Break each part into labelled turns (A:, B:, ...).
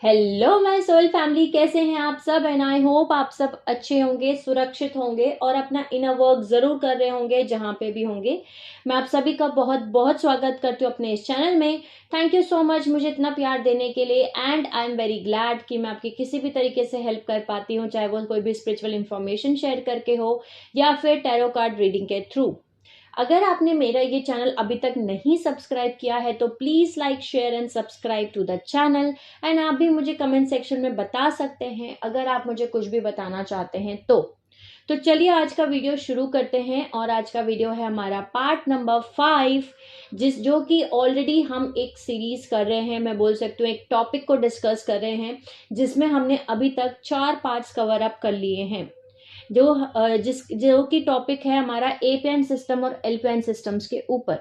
A: Hello my soul family, कैसे हैं आप सब। एंड आई होप आप सब अच्छे होंगे, सुरक्षित होंगे और अपना इनर वर्क जरूर कर रहे होंगे जहां पे भी होंगे। मैं आप सभी का बहुत बहुत स्वागत करती हूँ अपने इस चैनल में। थैंक यू सो मच मुझे इतना प्यार देने के लिए। And I am very glad कि मैं आपकी किसी भी तरीके से हेल्प कर पाती हूँ, चाहे वो कोई भी स्पिरिचुअल इन्फॉर्मेशन शेयर करके हो या फिर टैरो कार्ड रीडिंग के थ्रू। अगर आपने मेरा ये चैनल अभी तक नहीं सब्सक्राइब किया है तो please like, share and subscribe to the channel. And आप भी मुझे कमेंट सेक्शन में बता सकते हैं अगर आप मुझे कुछ भी बताना चाहते हैं तो चलिए आज का वीडियो शुरू करते हैं। और आज का वीडियो है हमारा पार्ट नंबर 5, जो कि ऑलरेडी हम एक सीरीज कर रहे हैं, मैं बोल सकती हूँ एक टॉपिक को डिस्कस कर रहे हैं जिसमें हमने अभी तक 4 पार्ट्स कवर अप कर लिए हैं। जो कि टॉपिक है हमारा एपीएन सिस्टम और एलपीएन सिस्टम्स के ऊपर।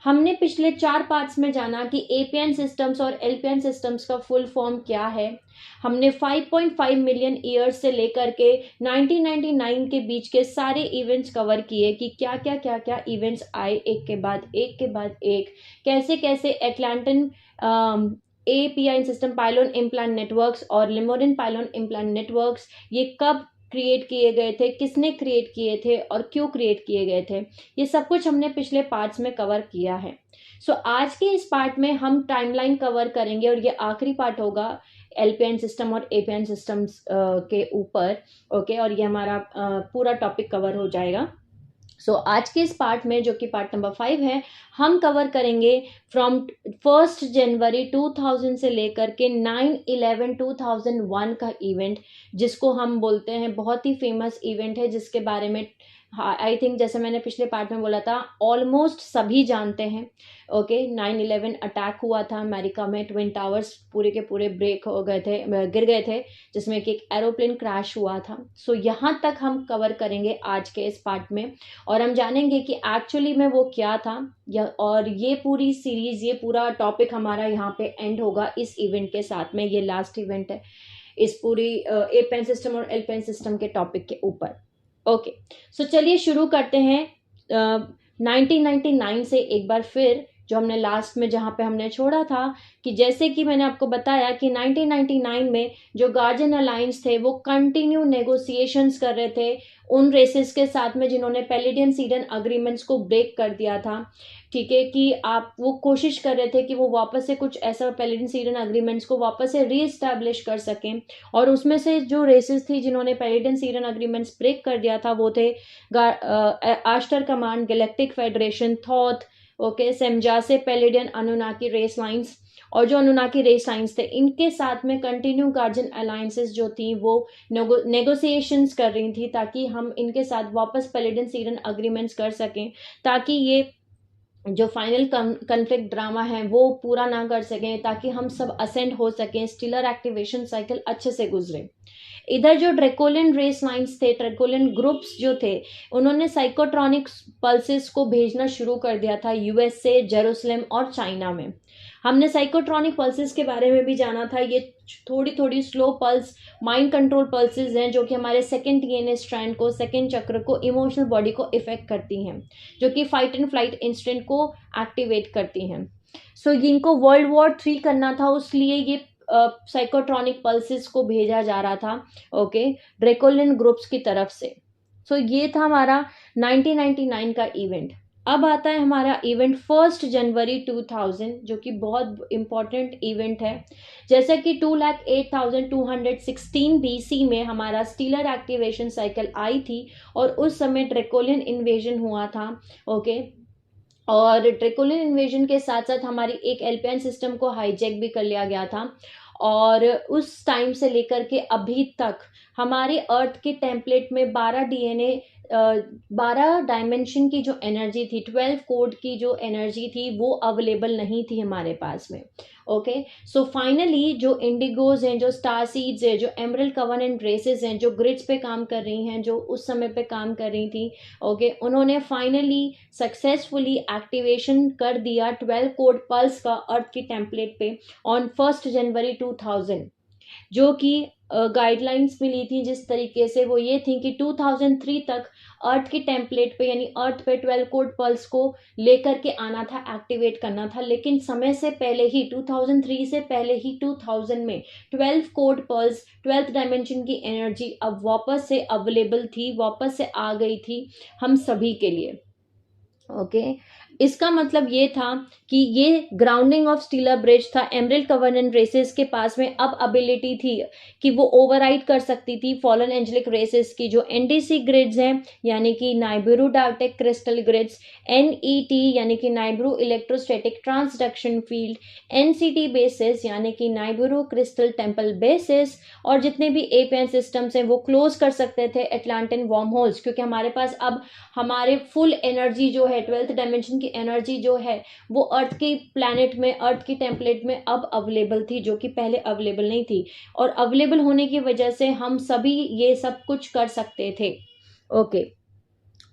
A: हमने पिछले 4 पार्ट्स में जाना कि एपीएन सिस्टम्स और एलपीएन सिस्टम्स का फुल फॉर्म क्या है। हमने 5.5 मिलियन ईयर्स से लेकर के 1999 के बीच के सारे इवेंट्स कवर किए कि क्या क्या इवेंट्स आए एक के बाद एक, कैसे कैसे एटलांटन एपीआई सिस्टम, पाइलोन इम्प्लांट नेटवर्क्स और लिमोरिन पाइलोन इम्प्लांट नेटवर्क्स ये कब क्रिएट किए गए थे, किसने क्रिएट किए थे और क्यों क्रिएट किए गए थे, ये सब कुछ हमने पिछले पार्ट्स में कवर किया है। सो आज के इस पार्ट में हम टाइमलाइन कवर करेंगे और ये आखिरी पार्ट होगा एलपीएन सिस्टम और एपीएन सिस्टम्स के ऊपर। ओके, और ये हमारा पूरा टॉपिक कवर हो जाएगा। आज के इस पार्ट में, जो कि पार्ट नंबर 5 है, हम कवर करेंगे फ्रॉम 1 जनवरी 2000 से लेकर के 9/11/2001 का इवेंट, जिसको हम बोलते हैं बहुत ही फेमस इवेंट है, जिसके बारे में आई थिंक जैसे मैंने पिछले पार्ट में बोला था ऑलमोस्ट सभी जानते हैं। ओके, 9/11 अटैक हुआ था अमेरिका में, ट्विन टावर्स पूरे के पूरे ब्रेक हो गए थे, गिर गए थे, जिसमें कि एक एरोप्लेन क्रैश हुआ था। यहाँ तक हम कवर करेंगे आज के इस पार्ट में और हम जानेंगे कि एक्चुअली में वो क्या था। और ये पूरी सीरीज, ये पूरा टॉपिक हमारा यहाँ पे एंड होगा इस इवेंट के साथ में। ये लास्ट इवेंट है इस पूरी एपीएन सिस्टम और एलपीएन सिस्टम के टॉपिक के ऊपर। ओके, चलिए शुरू करते हैं 1999 से एक बार फिर, जो हमने लास्ट में जहाँ पे हमने छोड़ा था कि जैसे कि मैंने आपको बताया कि 1999 में जो गार्जियन अलायंस थे वो कंटिन्यू नेगोशिएशंस कर रहे थे उन रेसेस के साथ में जिन्होंने पैलेडियन सीडन अग्रीमेंट्स को ब्रेक कर दिया था। ठीक है, कि आप वो कोशिश कर रहे थे कि वो वापस से कुछ ऐसा पैलेडियन सीडन अग्रीमेंट्स को वापस से रीएस्टैब्लिश कर सकें। और उसमें से जो रेसेस थी जिन्होंने पैलेडियन सीडन अग्रीमेंट्स ब्रेक कर दिया था वो थे Ashtar command, galactic federation, Thoth, okay, Semjase, Paladian, Anunnaki race lines. और जो अनुनाकी रेस लाइन्स थे इनके साथ में कंटिन्यू गार्जियन अलायंसेस जो थी वो नेगोशिएशंस कर रही थी ताकि हम इनके साथ वापस पैलेडियन सीडन अग्रीमेंट्स कर सकें, ताकि ये जो फाइनल कॉन्फ्लिक्ट ड्रामा है वो पूरा ना कर सकें, ताकि हम सब असेंड हो सकें, स्टीलर एक्टिवेशन साइकिल अच्छे से गुजरे। इधर जो ड्रेकोलियन रेस लाइन्स थे, ड्रेकोलियन ग्रुप्स जो थे, उन्होंने साइकोट्रॉनिक पल्सेस को भेजना शुरू कर दिया था यूएसए, जेरूसलम और चाइना में। हमने साइकोट्रॉनिक पल्सेस के बारे में भी जाना था। ये थोड़ी थोड़ी slow pulse, mind control pulses हैं जो कि हमारे सेकंड डीएनए स्ट्रैंड को, सेकंड चक्र को, इमोशनल बॉडी को इफेक्ट करती हैं, जो कि फाइट एंड फ्लाइट इंस्टेंट को एक्टिवेट करती हैं। इनको वर्ल्ड वॉर 3 करना था, उसलिए ये साइकोट्रॉनिक पल्सेस को भेजा जा रहा था, ओके, ड्रेकोलियन ग्रुप्स की तरफ से। ये था हमारा 1999 का इवेंट। अब आता है हमारा इवेंट 1 जनवरी 2000, जो कि बहुत इंपॉर्टेंट इवेंट है। जैसे कि 2,08,216 बीसी में हमारा स्टीलर एक्टिवेशन साइकिल आई थी और उस समय ड्रेकोलियन इन्वेजन हुआ था। ओके, और ड्रेकोलियन इन्वेजन के साथ साथ हमारी एक एलपीएन सिस्टम को हाईजैक भी कर लिया गया था। और उस टाइम से लेकर के अभी तक हमारे अर्थ के टेम्पलेट में 12 डीएनए, 12 डायमेंशन की जो एनर्जी थी, 12 कोड की जो एनर्जी थी वो अवेलेबल नहीं थी हमारे पास में। ओके, फाइनली जो इंडिगोज हैं, जो स्टार सीड्स हैं, जो एमरल्ड कवनेंट रेसेस हैं, जो ग्रिड्स पे काम कर रही हैं, जो उस समय पे काम कर रही थी, ओके, उन्होंने फाइनली सक्सेसफुली एक्टिवेशन कर दिया 12 कोड पल्स का अर्थ की टेम्पलेट पे ऑन 1 जनवरी 2000, जो कि गाइडलाइंस मिली थी जिस तरीके से, वो ये थी कि 2003 तक अर्थ की टेम्पलेट पे यानी अर्थ पे 12 कोड पल्स को लेकर के आना था, एक्टिवेट करना था। लेकिन समय से पहले ही 2003 से पहले ही 2000 में 12 कोड पल्स 12th डायमेंशन की एनर्जी अब वापस से अवेलेबल थी, वापस से आ गई थी हम सभी के लिए। ओके इसका मतलब ये था कि ये ग्राउंडिंग ऑफ स्टीलर ब्रिज था। एमरल्ड कवर्नेंट रेसेस के पास में अब एबिलिटी थी कि वो ओवरराइड कर सकती थी फॉलन एंजेलिक रेसेस की जो एनडीसी ग्रिड्स हैं, यानी कि Nibiru Diodic crystal grids, NET यानी कि Nibiru electrostatic transduction field, NCT basis यानी कि नाइबिरू क्रिस्टल टेम्पल बेसिस, और जितने भी एपीएन सिस्टम्स हैं वो क्लोज कर सकते थे एटलांटिन वॉर्म होल्स, क्योंकि हमारे पास अब हमारे फुल एनर्जी जो है 12th डायमेंशन की एनर्जी जो है वो अर्थ की प्लैनेट में, अर्थ की टेम्पलेट में अब अवेलेबल थी, जो कि पहले अवेलेबल नहीं थी। और अवेलेबल होने की वजह से हम सभी ये सब कुछ कर सकते थे। ओके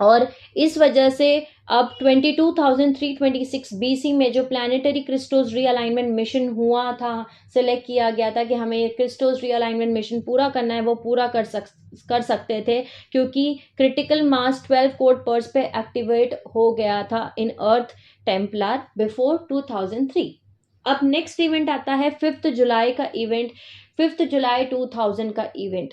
A: और इस वजह से अब 22,326 बीसी में जो प्लानिटरी क्रिस्टोस रीअलाइनमेंट मिशन हुआ था, सिलेक्ट किया गया था कि हमें क्रिस्टोस रीअलाइनमेंट मिशन पूरा करना है, वो पूरा कर सकते थे, क्योंकि क्रिटिकल मास 12 कोड पर्स पे एक्टिवेट हो गया था इन अर्थ टेम्पलर बिफोर 2003। अब नेक्स्ट इवेंट आता है 5 जुलाई का इवेंट, 5 जुलाई 2000 का इवेंट।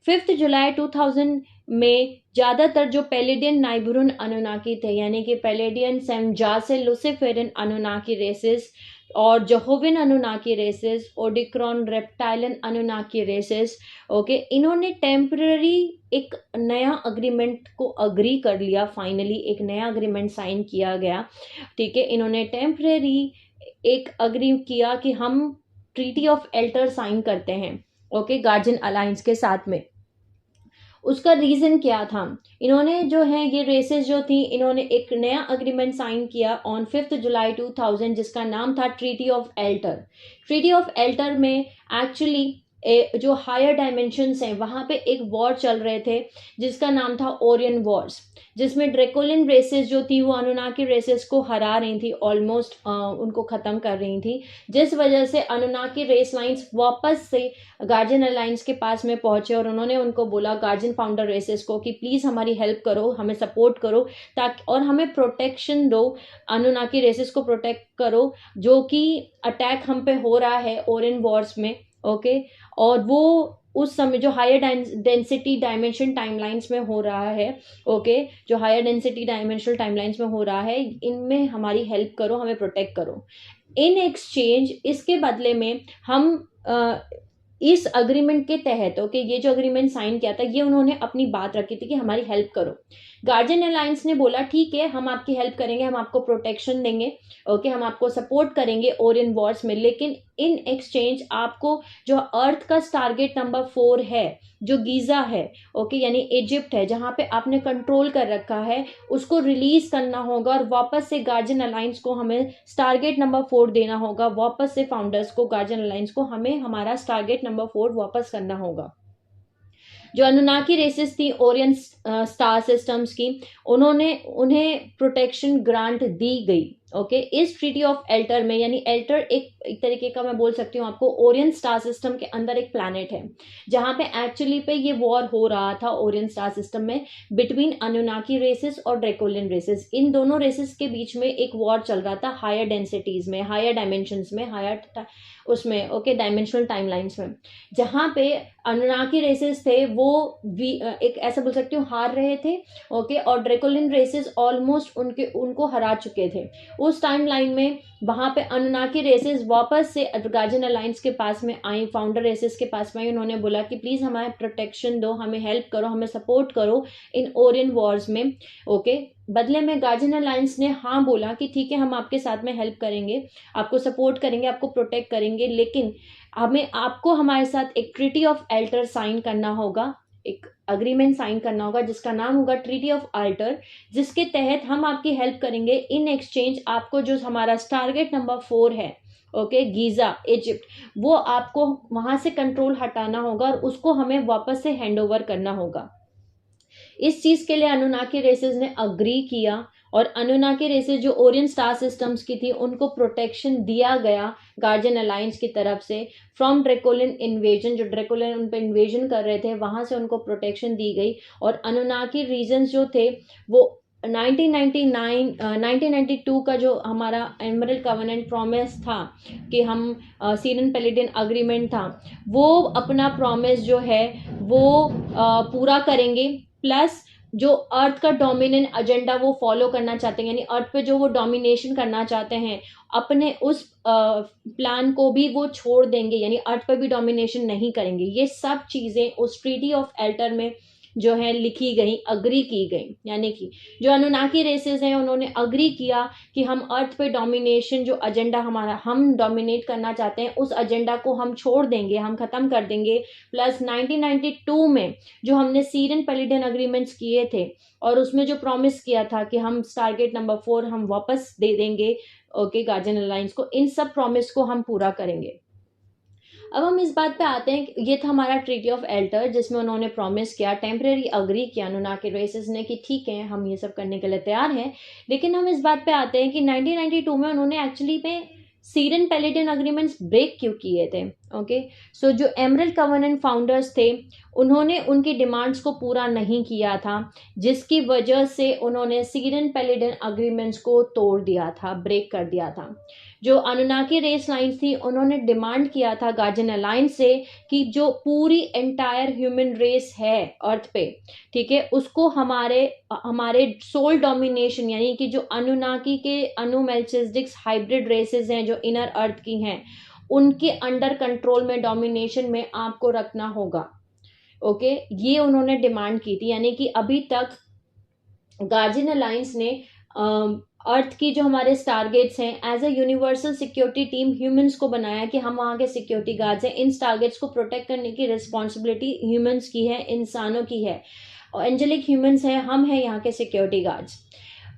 A: 5 जुलाई 2000 में ज़्यादातर जो पैलेडियन नाइबरून अनुनाकी थे, यानी कि पैलेडियन सेमजासे लुसिफेरन अनुनाकी रेसेस और Jehovian Anunnaki races, Odedicron reptilian Anunnaki races, okay इन्होंने टेम्पररी एक नया अग्रीमेंट को अग्री कर लिया। फाइनली एक नया अग्रीमेंट साइन किया गया, ठीक है। इन्होंने टेम्पररी एक अग्री किया कि हम ट्रीटी ऑफ एल्टर साइन करते हैं, ओके गार्जियन अलायंस के साथ में। उसका रीजन क्या था, इन्होंने जो है ये रेसेस जो थी, इन्होंने एक नया अग्रीमेंट साइन किया ऑन 5 जुलाई 2000 जिसका नाम था treaty of alter. Treaty of alter में एक्चुअली जो हायर डायमेंशंस हैं वहाँ पे एक वॉर चल रहे थे जिसका नाम था ओरियन वॉर्स, जिसमें ड्रेकोलिन रेसेस जो थी वो अनुनाकी रेसेस को हरा रही थी, ऑलमोस्ट उनको ख़त्म कर रही थी, जिस वजह से अनुनाकी रेस लाइंस वापस से गार्जियन अलायंस के पास में पहुंचे और उन्होंने उनको बोला गार्जियन फाउंडर रेसेस को कि प्लीज़ हमारी हेल्प करो, हमें सपोर्ट करो ताकि और हमें प्रोटेक्शन दो, अनुनाकी रेसेस को प्रोटेक्ट करो जो कि अटैक हम पे हो रहा है ओरियन वॉर्स में, ओके। और वो उस समय जो हायर डेंसिटी डायमेंशन टाइमलाइंस में हो रहा है, ओके जो हायर डेंसिटी डायमेंशनल टाइमलाइंस में हो रहा है, इनमें हमारी हेल्प करो, हमें प्रोटेक्ट करो। इन एक्सचेंज इसके बदले में हम इस अग्रीमेंट के तहत, ओके ये जो अग्रीमेंट साइन किया था ये उन्होंने अपनी बात रखी थी कि हमारी हेल्प करो। गार्जियन अलायंस ने बोला ठीक है हम आपकी हेल्प करेंगे, हम आपको प्रोटेक्शन देंगे, ओके हम आपको सपोर्ट करेंगे ओरियन वॉर्स में, लेकिन इन एक्सचेंज आपको जो अर्थ का टारगेट नंबर 4 है, जो गीजा है, ओके यानी इजिप्ट है जहाँ पे आपने कंट्रोल कर रखा है, उसको रिलीज करना होगा और वापस से गार्जियन अलायंस को हमें टारगेट नंबर 4 देना होगा, वापस से फाउंडर्स को गार्जियन अलायंस को हमें हमारा टारगेट नंबर 4 वापस करना होगा। जो अनुनाकी रेसेस थी ओरियन स्टार सिस्टम्स की, उन्हें प्रोटेक्शन ग्रांट दी गई, ओके इस ट्रीटी ऑफ एल्टर में, यानी एल्टर एक तरीके का मैं बोल सकती हूँ आपको ओरियन स्टार सिस्टम के अंदर एक प्लैनेट है जहाँ पे एक्चुअली पे ये वॉर हो रहा था ओरियन स्टार सिस्टम में बिटवीन अनुनाकी रेसेस और ड्रेकोलियन रेसेस। इन दोनों रेसेस के बीच में एक वॉर चल रहा था हायर डेंसिटीज में, हायर डायमेंशंस में, हायर उसमें, ओके डायमेंशनल टाइमलाइंस में, जहाँ पे अनुनाकी रेसेस थे वो एक ऐसा बोल सकती हूँ हार रहे थे, ओके और ड्रेकोलियन रेसेस ऑलमोस्ट उनको हरा चुके थे। उस टाइम लाइन में वहां पे अनुनाकी रेसेस वापस से गार्जियन अलायंस के पास में आई, फाउंडर रेसेस के पास में आई, उन्होंने बोला कि प्लीज हमें प्रोटेक्शन दो, हमें हेल्प करो, हमें सपोर्ट करो इन ओरियन वॉर्स में, ओके। बदले में गार्जियन अलायंस ने हाँ बोला कि ठीक है हम आपके साथ में हेल्प करेंगे, आपको सपोर्ट करेंगे, आपको प्रोटेक्ट करेंगे, लेकिन आपको हमारे साथ एक ट्रीटी ऑफ एल्टर साइन करना होगा, एक अग्रीमेंट साइन करना होगा जिसका नाम होगा ट्रीटी ऑफ अल्टर, जिसके तहत हम आपकी हेल्प करेंगे। इन एक्सचेंज आपको जो हमारा टारगेट नंबर 4 है, ओके गीजा इजिप्ट, वो आपको वहां से कंट्रोल हटाना होगा और उसको हमें वापस से हैंड ओवर करना होगा। इस चीज़ के लिए अनुनाकी रेसेस ने अग्री किया और अनुनाकी रेसेस जो ओरियन स्टार सिस्टम्स की थी उनको प्रोटेक्शन दिया गया गार्जियन अलायंस की तरफ से फ्रॉम ड्रेकोलिन इन्वेजन। जो ड्रेकोलिन उन पर इन्वेजन कर रहे थे वहाँ से उनको प्रोटेक्शन दी गई। और अनुनाकी रीजन्स जो थे वो 1992 का जो हमारा एमरल्ड कवेनेंट प्रॉमिस था कि हम सीरन पेलिडियन अग्रीमेंट था, वो अपना प्रॉमिस जो है वो पूरा करेंगे। प्लस जो अर्थ का डोमिनेंट एजेंडा वो फॉलो करना चाहते हैं, यानी अर्थ पे जो वो डोमिनेशन करना चाहते हैं, अपने उस प्लान को भी वो छोड़ देंगे, यानी अर्थ पे भी डोमिनेशन नहीं करेंगे। ये सब चीज़ें उस ट्रीटी ऑफ एल्टर में जो है लिखी गई, अग्री की गई। यानी कि जो अनुनाकी रेसेस हैं उन्होंने अग्री किया कि हम अर्थ पे डोमिनेशन जो एजेंडा हमारा हम डोमिनेट करना चाहते हैं उस एजेंडा को हम छोड़ देंगे, हम ख़त्म कर देंगे। प्लस 1992 में जो हमने सीरन पेलिडियन अग्रीमेंट्स किए थे और उसमें जो प्रॉमिस किया था कि हम टारगेट नंबर 4 हम वापस दे देंगे ओके गार्जियन अलायंस को, इन सब प्रॉमिस को हम पूरा करेंगे। अब हम इस बात पे आते हैं कि ये था हमारा ट्रीटी ऑफ एल्टर जिसमें उन्होंने प्रॉमिस किया, टेम्परेरी अग्री किया अनुनाकी रेसेस ने कि ठीक है हम ये सब करने के लिए तैयार हैं। लेकिन हम इस बात पे आते हैं कि 1992 में उन्होंने एक्चुअली में सीरन पेलिडियन अग्रीमेंट्स ब्रेक क्यों किए थे। ओके, सो जो एमरल्ड कवेनेंट फाउंडर्स थे उन्होंने उनकी डिमांड्स को पूरा नहीं किया था, जिसकी वजह से उन्होंने सीरन पेलिडियन अग्रीमेंट्स को तोड़ दिया था, ब्रेक कर दिया था। जो अनुनाकी रेस लाइन्स थी उन्होंने डिमांड किया था गार्जियन अलायंस से कि जो पूरी एंटायर ह्यूमन रेस है अर्थ पे, ठीक है, उसको हमारे सोल डोमिनेशन यानी कि जो अनुनाकी के अनुमेल्चिसडिक्स हाइब्रिड रेसेस हैं जो इनर अर्थ की हैं उनके अंडर कंट्रोल में, डोमिनेशन में आपको रखना होगा। ओके, ये उन्होंने डिमांड की थी। यानी कि अभी तक गार्जियन अलायंस ने अर्थ की जो हमारे टारगेट्स हैं as a universal security team humans को बनाया कि हम वहाँ के सिक्योरिटी गार्ड्स हैं। इन टारगेट्स को प्रोटेक्ट करने की रिस्पॉन्सिबिलिटी ह्यूमंस की है, इंसानों की है, और एंजेलिक ह्यूमंस हैं, हम हैं यहाँ के सिक्योरिटी गार्ड्स।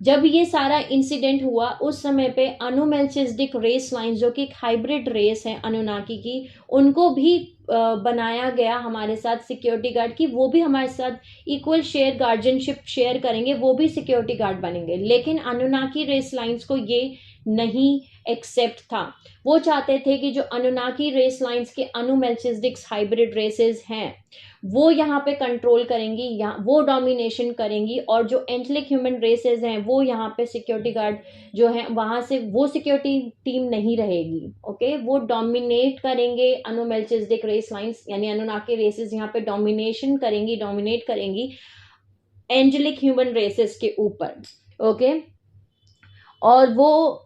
A: जब ये सारा इंसिडेंट हुआ उस समय पे अनुमेल्चिसडिक रेस लाइन जो कि एक हाइब्रिड रेस है अनुनाकी की, उनको भी बनाया गया हमारे साथ सिक्योरिटी गार्ड की, वो भी हमारे साथ इक्वल शेयर गार्जियनशिप शेयर करेंगे, वो भी सिक्योरिटी गार्ड बनेंगे। लेकिन अनुनाकी रेस लाइन्स को ये नहीं एक्सेप्ट था। वो चाहते थे कि जो अनुनाकी रेस लाइन्स के अनुमेल्चिसडिक्स हाइब्रिड रेसेस हैं वो यहाँ पे कंट्रोल करेंगी, यहाँ वो डोमिनेशन करेंगी, और जो एंजेलिक ह्यूमन रेसेस हैं वो यहाँ पे सिक्योरिटी गार्ड जो है वहाँ से वो सिक्योरिटी टीम नहीं रहेगी। ओके, वो डोमिनेट करेंगे अनुमेल्चिसडिक रेस लाइन्स, यानी अनुनाकी रेसेस यहाँ पे डोमिनेट करेंगी एंजेलिक ह्यूमन रेसेस के ऊपर। ओके, और वो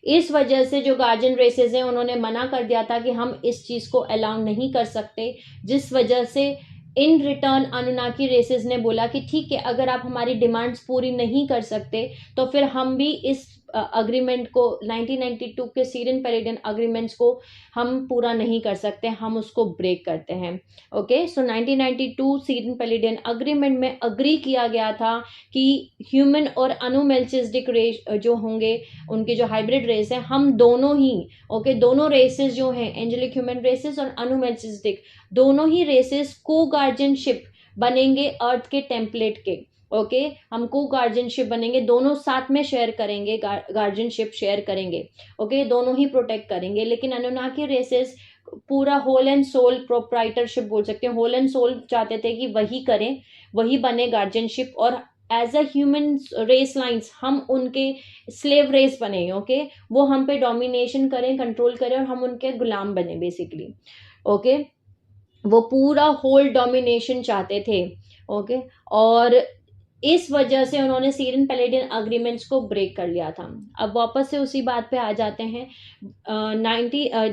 A: इस वजह से जो गार्जियन रेसेस हैं उन्होंने मना कर दिया था कि हम इस चीज़ को अलाउ नहीं कर सकते, जिस वजह से इन रिटर्न अनुनाकी रेसेस ने बोला कि ठीक है, अगर आप हमारी डिमांड्स पूरी नहीं कर सकते तो फिर हम भी इस अग्रीमेंट को 1992 के सीरन पेलिडियन अग्रीमेंट्स को हम पूरा नहीं कर सकते, हम उसको ब्रेक करते हैं। ओके, सो 1992 सीरन पेलिडियन अग्रीमेंट में अग्री किया गया था कि ह्यूमन और अनुमेल्चिसडिक रेस जो होंगे, उनके जो हाइब्रिड रेस है, हम दोनों ही ओके दोनों रेसेस जो हैं एंजेलिक ह्यूमन रेसेस और अनुमेल्चिसडिक, दोनों ही रेसेस को गार्जियनशिप बनेंगे अर्थ के टेम्पलेट के। ओके, हम को गार्जियनशिप बनेंगे, दोनों साथ में शेयर करेंगे, गार्जियनशिप शेयर करेंगे। ओके, दोनों ही प्रोटेक्ट करेंगे। लेकिन अनुनाकी रेसेस पूरा होल एंड सोल प्रोप्राइटरशिप बोल सकते हैं, होल एंड सोल चाहते थे कि वही करें, वही बने गार्जियनशिप, और as a human race lines हम उनके स्लेव रेस बने। ओके, वो हम पे डोमिनेशन करें, कंट्रोल करें, और हम उनके गुलाम बने बेसिकली। ओके, वो पूरा होल डोमिनेशन चाहते थे। ओके, और इस वजह से उन्होंने सीरन पेलिडियन अग्रीमेंट्स को ब्रेक कर लिया था। अब वापस से उसी बात पे आ जाते हैं।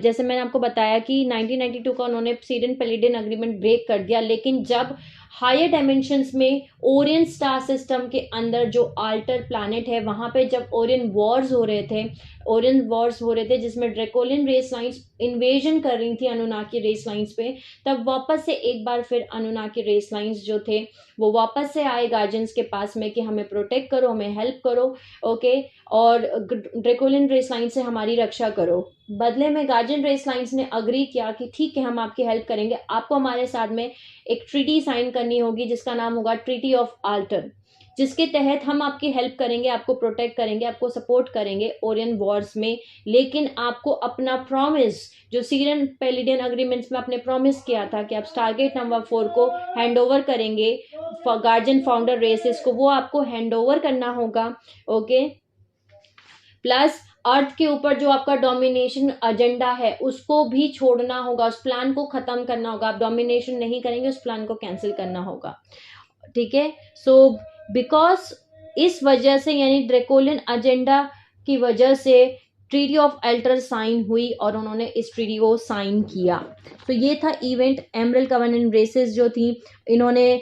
A: जैसे मैंने आपको बताया कि 1992 का उन्होंने सीरन पेलिडियन अग्रीमेंट ब्रेक कर दिया, लेकिन जब हायर डायमेंशंस में ओरियन स्टार सिस्टम के अंदर जो आल्टर प्लैनेट है वहाँ पे जब ओरियन वॉर्स हो रहे थे, ओरियन वॉर्स हो रहे थे जिसमें ड्रैकोलियन रेस लाइन्स इन्वेजन कर रही थी अनुनाकी रेस लाइन्स पे, तब वापस से एक बार फिर अनुनाकी रेस लाइन्स जो थे वो वापस से आए गार्जियंस के पास में कि हमें प्रोटेक्ट करो, हमें हेल्प करो, ओके, और ड्रैकोलियन रेस लाइन से हमारी रक्षा करो। बदले में गार्जियन रेस लाइन्स ने अग्री किया कि ठीक है, हम आपकी हेल्प करेंगे, आपको हमारे साथ में एक ट्रीटी साइन करनी होगी जिसका नाम होगा ट्रीटी ऑफ आल्टर, जिसके तहत हम आपकी हेल्प करेंगे, आपको प्रोटेक्ट करेंगे, आपको सपोर्ट करेंगे ओरियन वॉर्स में, लेकिन आपको अपना प्रॉमिस जो सीरियन पैलिडियन अग्रीमेंट्स में आपने प्रॉमिस किया था कि आप स्टारगेट नंबर 4 को हैंड ओवर करेंगे गार्जियन फाउंडर रेसेस को, वो आपको हैंड ओवर करना होगा, ओके। प्लस अर्थ के ऊपर जो आपका डोमिनेशन एजेंडा है उसको भी छोड़ना होगा, उस प्लान को खत्म करना होगा, आप डोमिनेशन नहीं करेंगे, उस प्लान को कैंसिल करना होगा, ठीक है। सो बिकॉज इस वजह से यानी ड्रैकोलियन एजेंडा की वजह से ट्रीटी ऑफ एल्टर साइन हुई और उन्होंने इस ट्रीटी को साइन किया। तो ये था इवेंट। एमरल्ड कवेनेंट रेसेस जो थी इन्होंने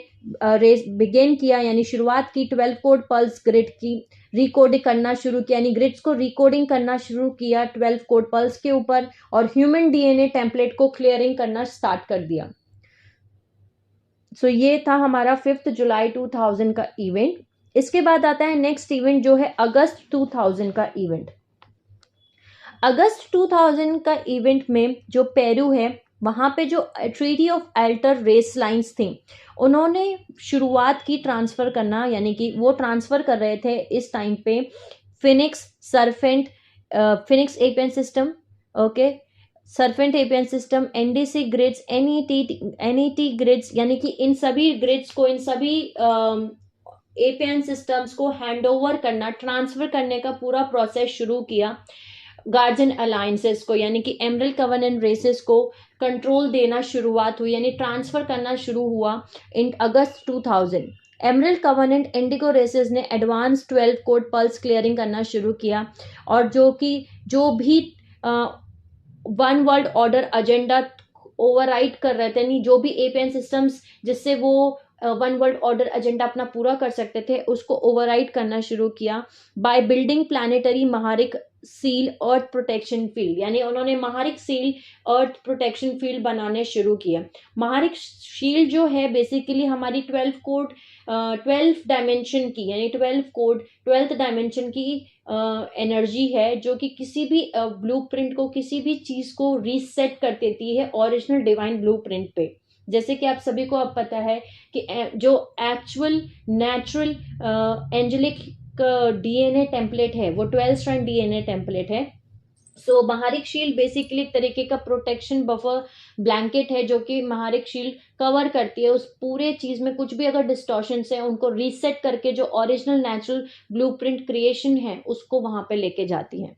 A: रेस बिगिन किया यानी शुरुआत की 12 कोड पल्स ग्रिड की रिकोडिंग करना शुरू किया, यानी ग्रिड्स को रिकोडिंग करना शुरू किया 12 कोड पल्स के ऊपर, और ह्यूमन डीएनए टेम्पलेट को क्लियरिंग करना स्टार्ट कर दिया। सो ये था हमारा 5 जुलाई 2000 का इवेंट। इसके बाद आता है नेक्स्ट इवेंट जो है अगस्त 2000 का इवेंट। अगस्त 2000 का इवेंट में जो पेरू है वहां पे जो treaty of altar race lines थी उन्होंने शुरुआत की ट्रांसफर करना, यानी कि वो ट्रांसफर कर रहे थे इस टाइम पे Phoenix serpent Phoenix APIN system, okay, serpent APIN system, NDC grids, NET grids, यानी कि इन सभी ग्रिड्स को, इन सभी एपियन सिस्टम्स को हैंड ओवर करना, ट्रांसफर करने का पूरा प्रोसेस शुरू किया गार्जियन अलायंसेस को, यानी कि एमरल्ड कवेनेंट रेसेस को कंट्रोल देना शुरुआत हुई, यानी ट्रांसफर करना शुरू हुआ इन अगस्त 2000। एमरल्ड कवेनेंट इंडिगो रेसेस ने एडवांस 12 कोड पल्स क्लियरिंग करना शुरू किया, और जो भी one world order agenda override कर रहे थे, यानी जो भी एपियन सिस्टम्स जिससे वो वन वर्ल्ड ऑर्डर एजेंडा अपना पूरा कर सकते थे उसको ओवरराइड करना शुरू किया by building planetary Maharic seal earth protection field, यानी उन्होंने Maharic seal earth protection field बनाने शुरू किया। महारिक शील्ड जो है बेसिकली हमारी 12 डायमेंशन की, यानी 12th डायमेंशन की एनर्जी है जो कि किसी भी ब्लूप्रिंट को, किसी भी चीज को रीसेट कर देती है ओरिजिनल डिवाइन ब्लूप्रिंट पे। जैसे कि आप सभी को अब पता है कि जो actual natural angelic DNA template है वो 12 स्ट्रैंड डीएनए टेम्पलेट है। सो महारिक शील्ड बेसिकली एक तरीके का प्रोटेक्शन बफर ब्लैंकेट है जो कि महारिक शील्ड कवर करती है उस पूरे चीज में कुछ भी अगर डिस्टॉर्शंस है उनको रीसेट करके जो ओरिजिनल नेचुरल ब्लूप्रिंट क्रिएशन है उसको वहां पे लेके जाती है।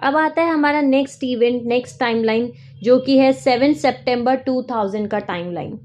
A: अब आता है हमारा नेक्स्ट इवेंट, नेक्स्ट टाइमलाइन जो कि है 7 सितंबर 2000 का टाइमलाइन।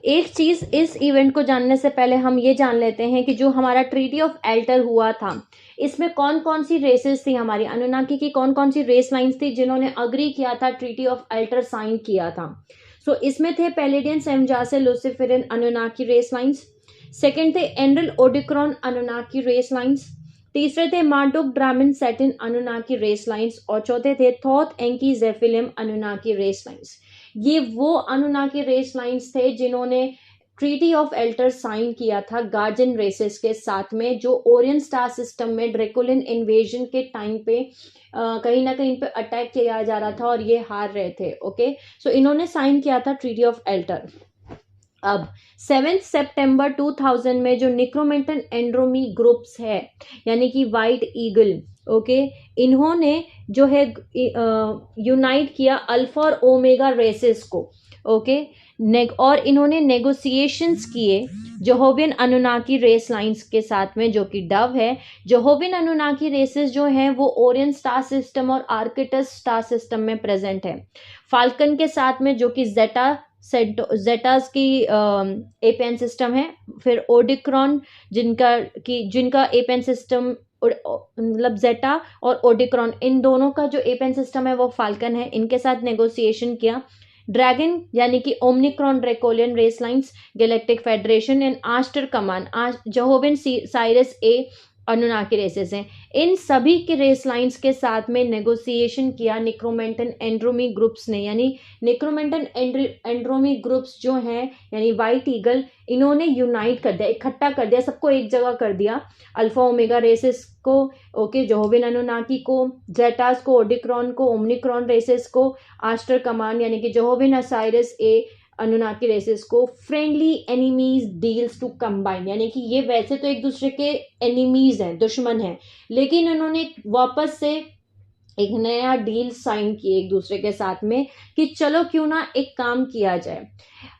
A: एक चीज इस इवेंट को जानने से पहले हम ये जान लेते हैं कि जो हमारा ट्रीटी ऑफ एल्टर हुआ था इसमें कौन कौन सी रेसेस थी, हमारी अनुनाकी की कौन कौन सी रेस लाइन्स थी जिन्होंने अग्री किया था, ट्रीटी ऑफ एल्टर साइन किया था। सो इसमें थे पैलेडियन, सेमजासे, लुसिफेरियन अनुनाकी रेस लाइन्स। सेकेंड थे एंड्रल ओडिक्रॉन अनुनाकी रेस लाइन्स। तीसरे थे मार्डुक ड्रामिन सेटिन अनुनाकी रेस लाइन्स, और चौथे थे थॉथ एंकी जेफिलिम अनुनाकी रेस लाइन्स। ये वो अनुनाकी रेस लाइन्स थे जिन्होंने ट्रीटी ऑफ एल्टर साइन किया था गार्जियन रेसेस के साथ में, जो ओरियन स्टार सिस्टम में ड्रैकुलियन इन्वेजन के टाइम पे कहीं ना कहीं पे अटैक किया जा रहा था और ये हार रहे थे, ओके। सो इन्होंने साइन किया था ट्रीटी ऑफ एल्टर। अब 7 सितंबर 2000 में जो निक्रोमेंटन एंड्रोमी ग्रुप्स है यानी कि वाइट ईगल, ओके, इन्होंने जो है यूनाइट किया अल्फा और ओमेगा रेसेस को, ओके, और इन्होंने नेगोशिएशंस किए जेहोवियन अनुनाकी रेस लाइन्स के साथ में जो कि डव है। जेहोवियन अनुनाकी रेसेस जो हैं वो ओरियन स्टार सिस्टम और आर्किटस स्टार सिस्टम में प्रेजेंट है। फाल्कन के साथ में जो कि जेटास की एपियन सिस्टम है, फिर ओडिक्रॉन जिनका एपियन सिस्टम मतलब जेटा और ओडिक्रॉन, इन दोनों का जो एपियन सिस्टम है वो फाल्कन है, इनके साथ नेगोशिएशन किया। ड्रैगन यानी कि Omicron Drakonian race lines, galactic federation and Ashtar command, Jehovian Sirius A Anunnaki races हैं, इन सभी के रेस लाइंस के साथ में नेगोशिएशन किया निक्रोमेंटन एंड्रोमी ग्रुप्स ने। यानी निक्रोमेंटन एंड्रोमी ग्रुप्स जो हैं यानी वाइट ईगल, इन्होंने यूनाइट कर दिया, इकट्ठा कर दिया, सबको एक जगह कर दिया। अल्फा ओमेगा रेसेस को, ओके, जोहोविन अनुनाकी को, जेटास को, ओडिक्रॉन को, ओमनिक्रॉन रेसेस को, आस्टर कमान यानी कि Jehovian Sirius A Anunnaki races को, friendly enemies deals to combine, यानी कि ये वैसे तो एक दूसरे के एनिमीज हैं, दुश्मन हैं, लेकिन उन्होंने वापस से एक नया डील साइन किए एक दूसरे के साथ में कि चलो क्यों ना एक काम किया जाए,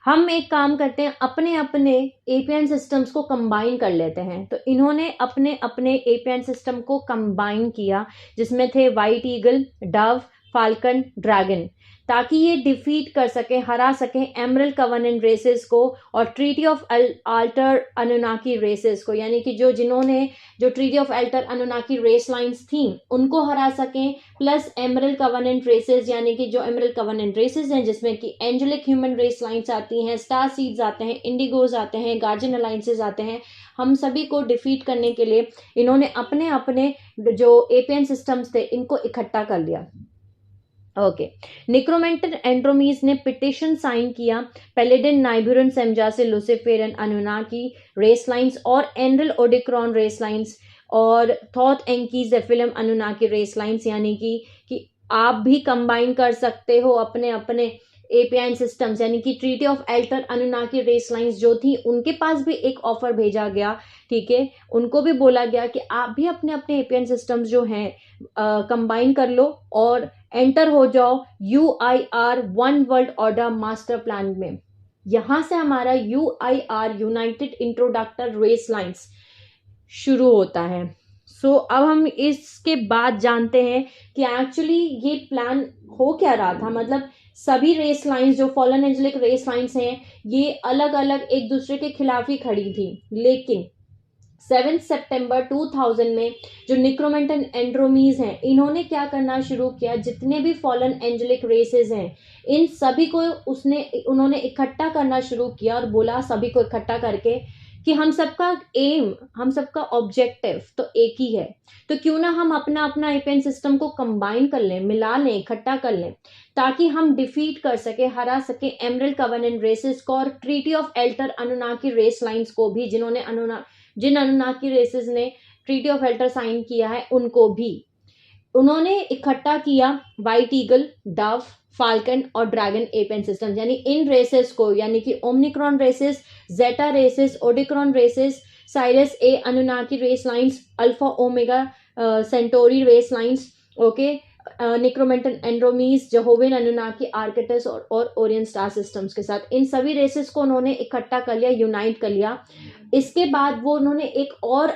A: हम एक काम करते हैं, अपने अपने एपीएन सिस्टम्स को कंबाइन कर लेते हैं। तो इन्होंने अपने अपने एपीएन सिस्टम को कंबाइन किया, जिसमें थे white eagle, dove, falcon, dragon, ताकि ये डिफीट कर सके, हरा सके एमरल्ड कवनेंट रेसेस को और treaty of Altair Anunnaki races को, यानी कि जिन्होंने जो treaty of Altair Anunnaki race lines थी उनको हरा सकें, प्लस एमरल्ड कवनेंट रेसेस, यानी कि जो एमरल्ड कवनेंट रेसेस हैं जिसमें कि एंजेलिक ह्यूमन रेस लाइंस आती हैं, स्टार सीड्स आते हैं, इंडिगोज आते हैं, गार्जियन अलाइंसेस आते हैं, हम सभी को डिफीट करने के लिए इन्होंने अपने अपने जो एपीएन सिस्टम्स थे इनको इकट्ठा कर लिया। ओके, निक्रोमेंटन एंड्रोमीज ने पिटिशन साइन किया पेलेडिन, नाइबुरन, सेमजासे, लुसिफेरन अनुनाकी रेस लाइंस और एनरल ओडिक्रॉन रेस लाइंस और थॉथ एंकी जेफिलम अनुनाकी रेस लाइंस, यानी कि आप भी कंबाइन कर सकते हो अपने अपने एपीआई सिस्टम्स, यानी कि treaty of Altair Anunnaki race lines जो थी उनके पास भी एक ऑफर भेजा गया, ठीक है, उनको भी बोला गया कि आप भी अपने अपने एपीआई सिस्टम्स जो हैं कंबाइन कर लो और एंटर हो जाओ UIR one world order master plan में। यहां से हमारा UIR यूनाइटेड इंट्रोडक्टर रेस लाइंस शुरू होता है। अब हम इसके बाद जानते हैं कि एक्चुअली ये प्लान हो क्या रहा था। मतलब सभी रेस लाइंस जो फॉलन एंजेलिक रेस लाइंस हैं ये अलग अलग एक दूसरे के खिलाफ ही खड़ी थी, लेकिन 7 सितंबर 2000 में जो निक्रोमेंटन एंड्रोमीज हैं इन्होंने क्या करना शुरू किया, जितने भी फॉलन एंजेलिक रेसेस हैं इन सभी को उन्होंने इकट्ठा करना शुरू किया और बोला सभी को इकट्ठा करके कि हम सबका एम, हम सबका ऑब्जेक्टिव तो एक ही है, तो क्यों ना हम अपना अपना एपीएन सिस्टम को कंबाइन कर लें, मिला लें, इकट्ठा कर लें, ताकि हम डिफीट कर सके, हरा सके एमरल्ड कवनेंट रेसेस को और treaty of Altair Anunnaki race lines को भी, जिन अनुनाकी रेसेस ने ट्रीटी ऑफ एल्टर साइन किया है उनको भी उन्होंने इकट्ठा किया। वाइट ईगल, डव, फाल्कन और ड्रैगन एपीएन सिस्टम, यानी इन रेसेस को, यानी कि Omicron races, Zeta races, Odedicron races, Sirius A Anunnaki race lines, alpha omega Centauri race lines, okay, Necromiton Andromie, Jehovian Anunnaki Arcturus और ओरियन स्टार सिस्टम्स के साथ इन सभी रेसेस को उन्होंने इकट्ठा कर लिया, यूनाइट कर लिया। इसके बाद वो उन्होंने एक और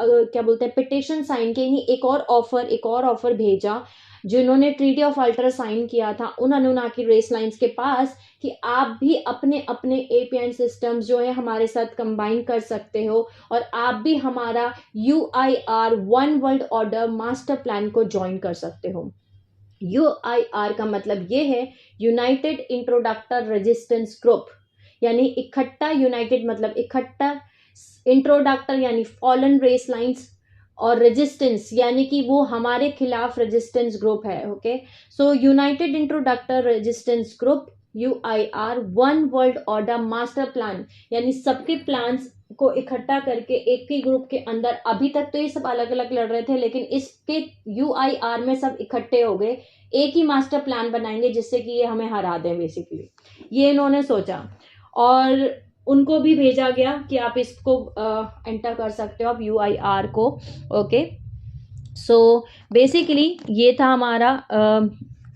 A: क्या बोलते हैं पिटिशन साइन की, एक और ऑफर भेजा जिन्होंने ट्रीटी ऑफ अल्टर साइन किया था उन अनुनाकी रेस लाइंस के पास कि आप भी अपने अपने एपीआई सिस्टम्स जो है हमारे साथ कंबाइन कर सकते हो और आप भी हमारा UIR one world order master plan को ज्वाइन कर सकते हो। UIR का मतलब ये है यूनाइटेड इंट्रोडक्टर रेजिस्टेंस ग्रुप, यानी इकट्ठा, यूनाइटेड मतलब इकट्ठा, इंट्रोडक्टर यानी फॉलन रेस लाइंस और रेजिस्टेंस यानी कि वो हमारे खिलाफ रेजिस्टेंस ग्रुप है। Okay, so United इंट्रोडक्टर resistance group UIR one world order master plan, यानी सबके प्लान्स को इकट्ठा करके एक ही ग्रुप के अंदर, अभी तक तो ये सब अलग अलग लड़ रहे थे लेकिन इसके UIR में सब इकट्ठे हो गए, एक ही मास्टर प्लान बनाएंगे जिससे कि ये हमें हरा दें, बेसिकली ये इन्होंने सोचा और उनको भी भेजा गया कि आप इसको एंटर कर सकते हो आप UIR को। ओके, सो बेसिकली ये था हमारा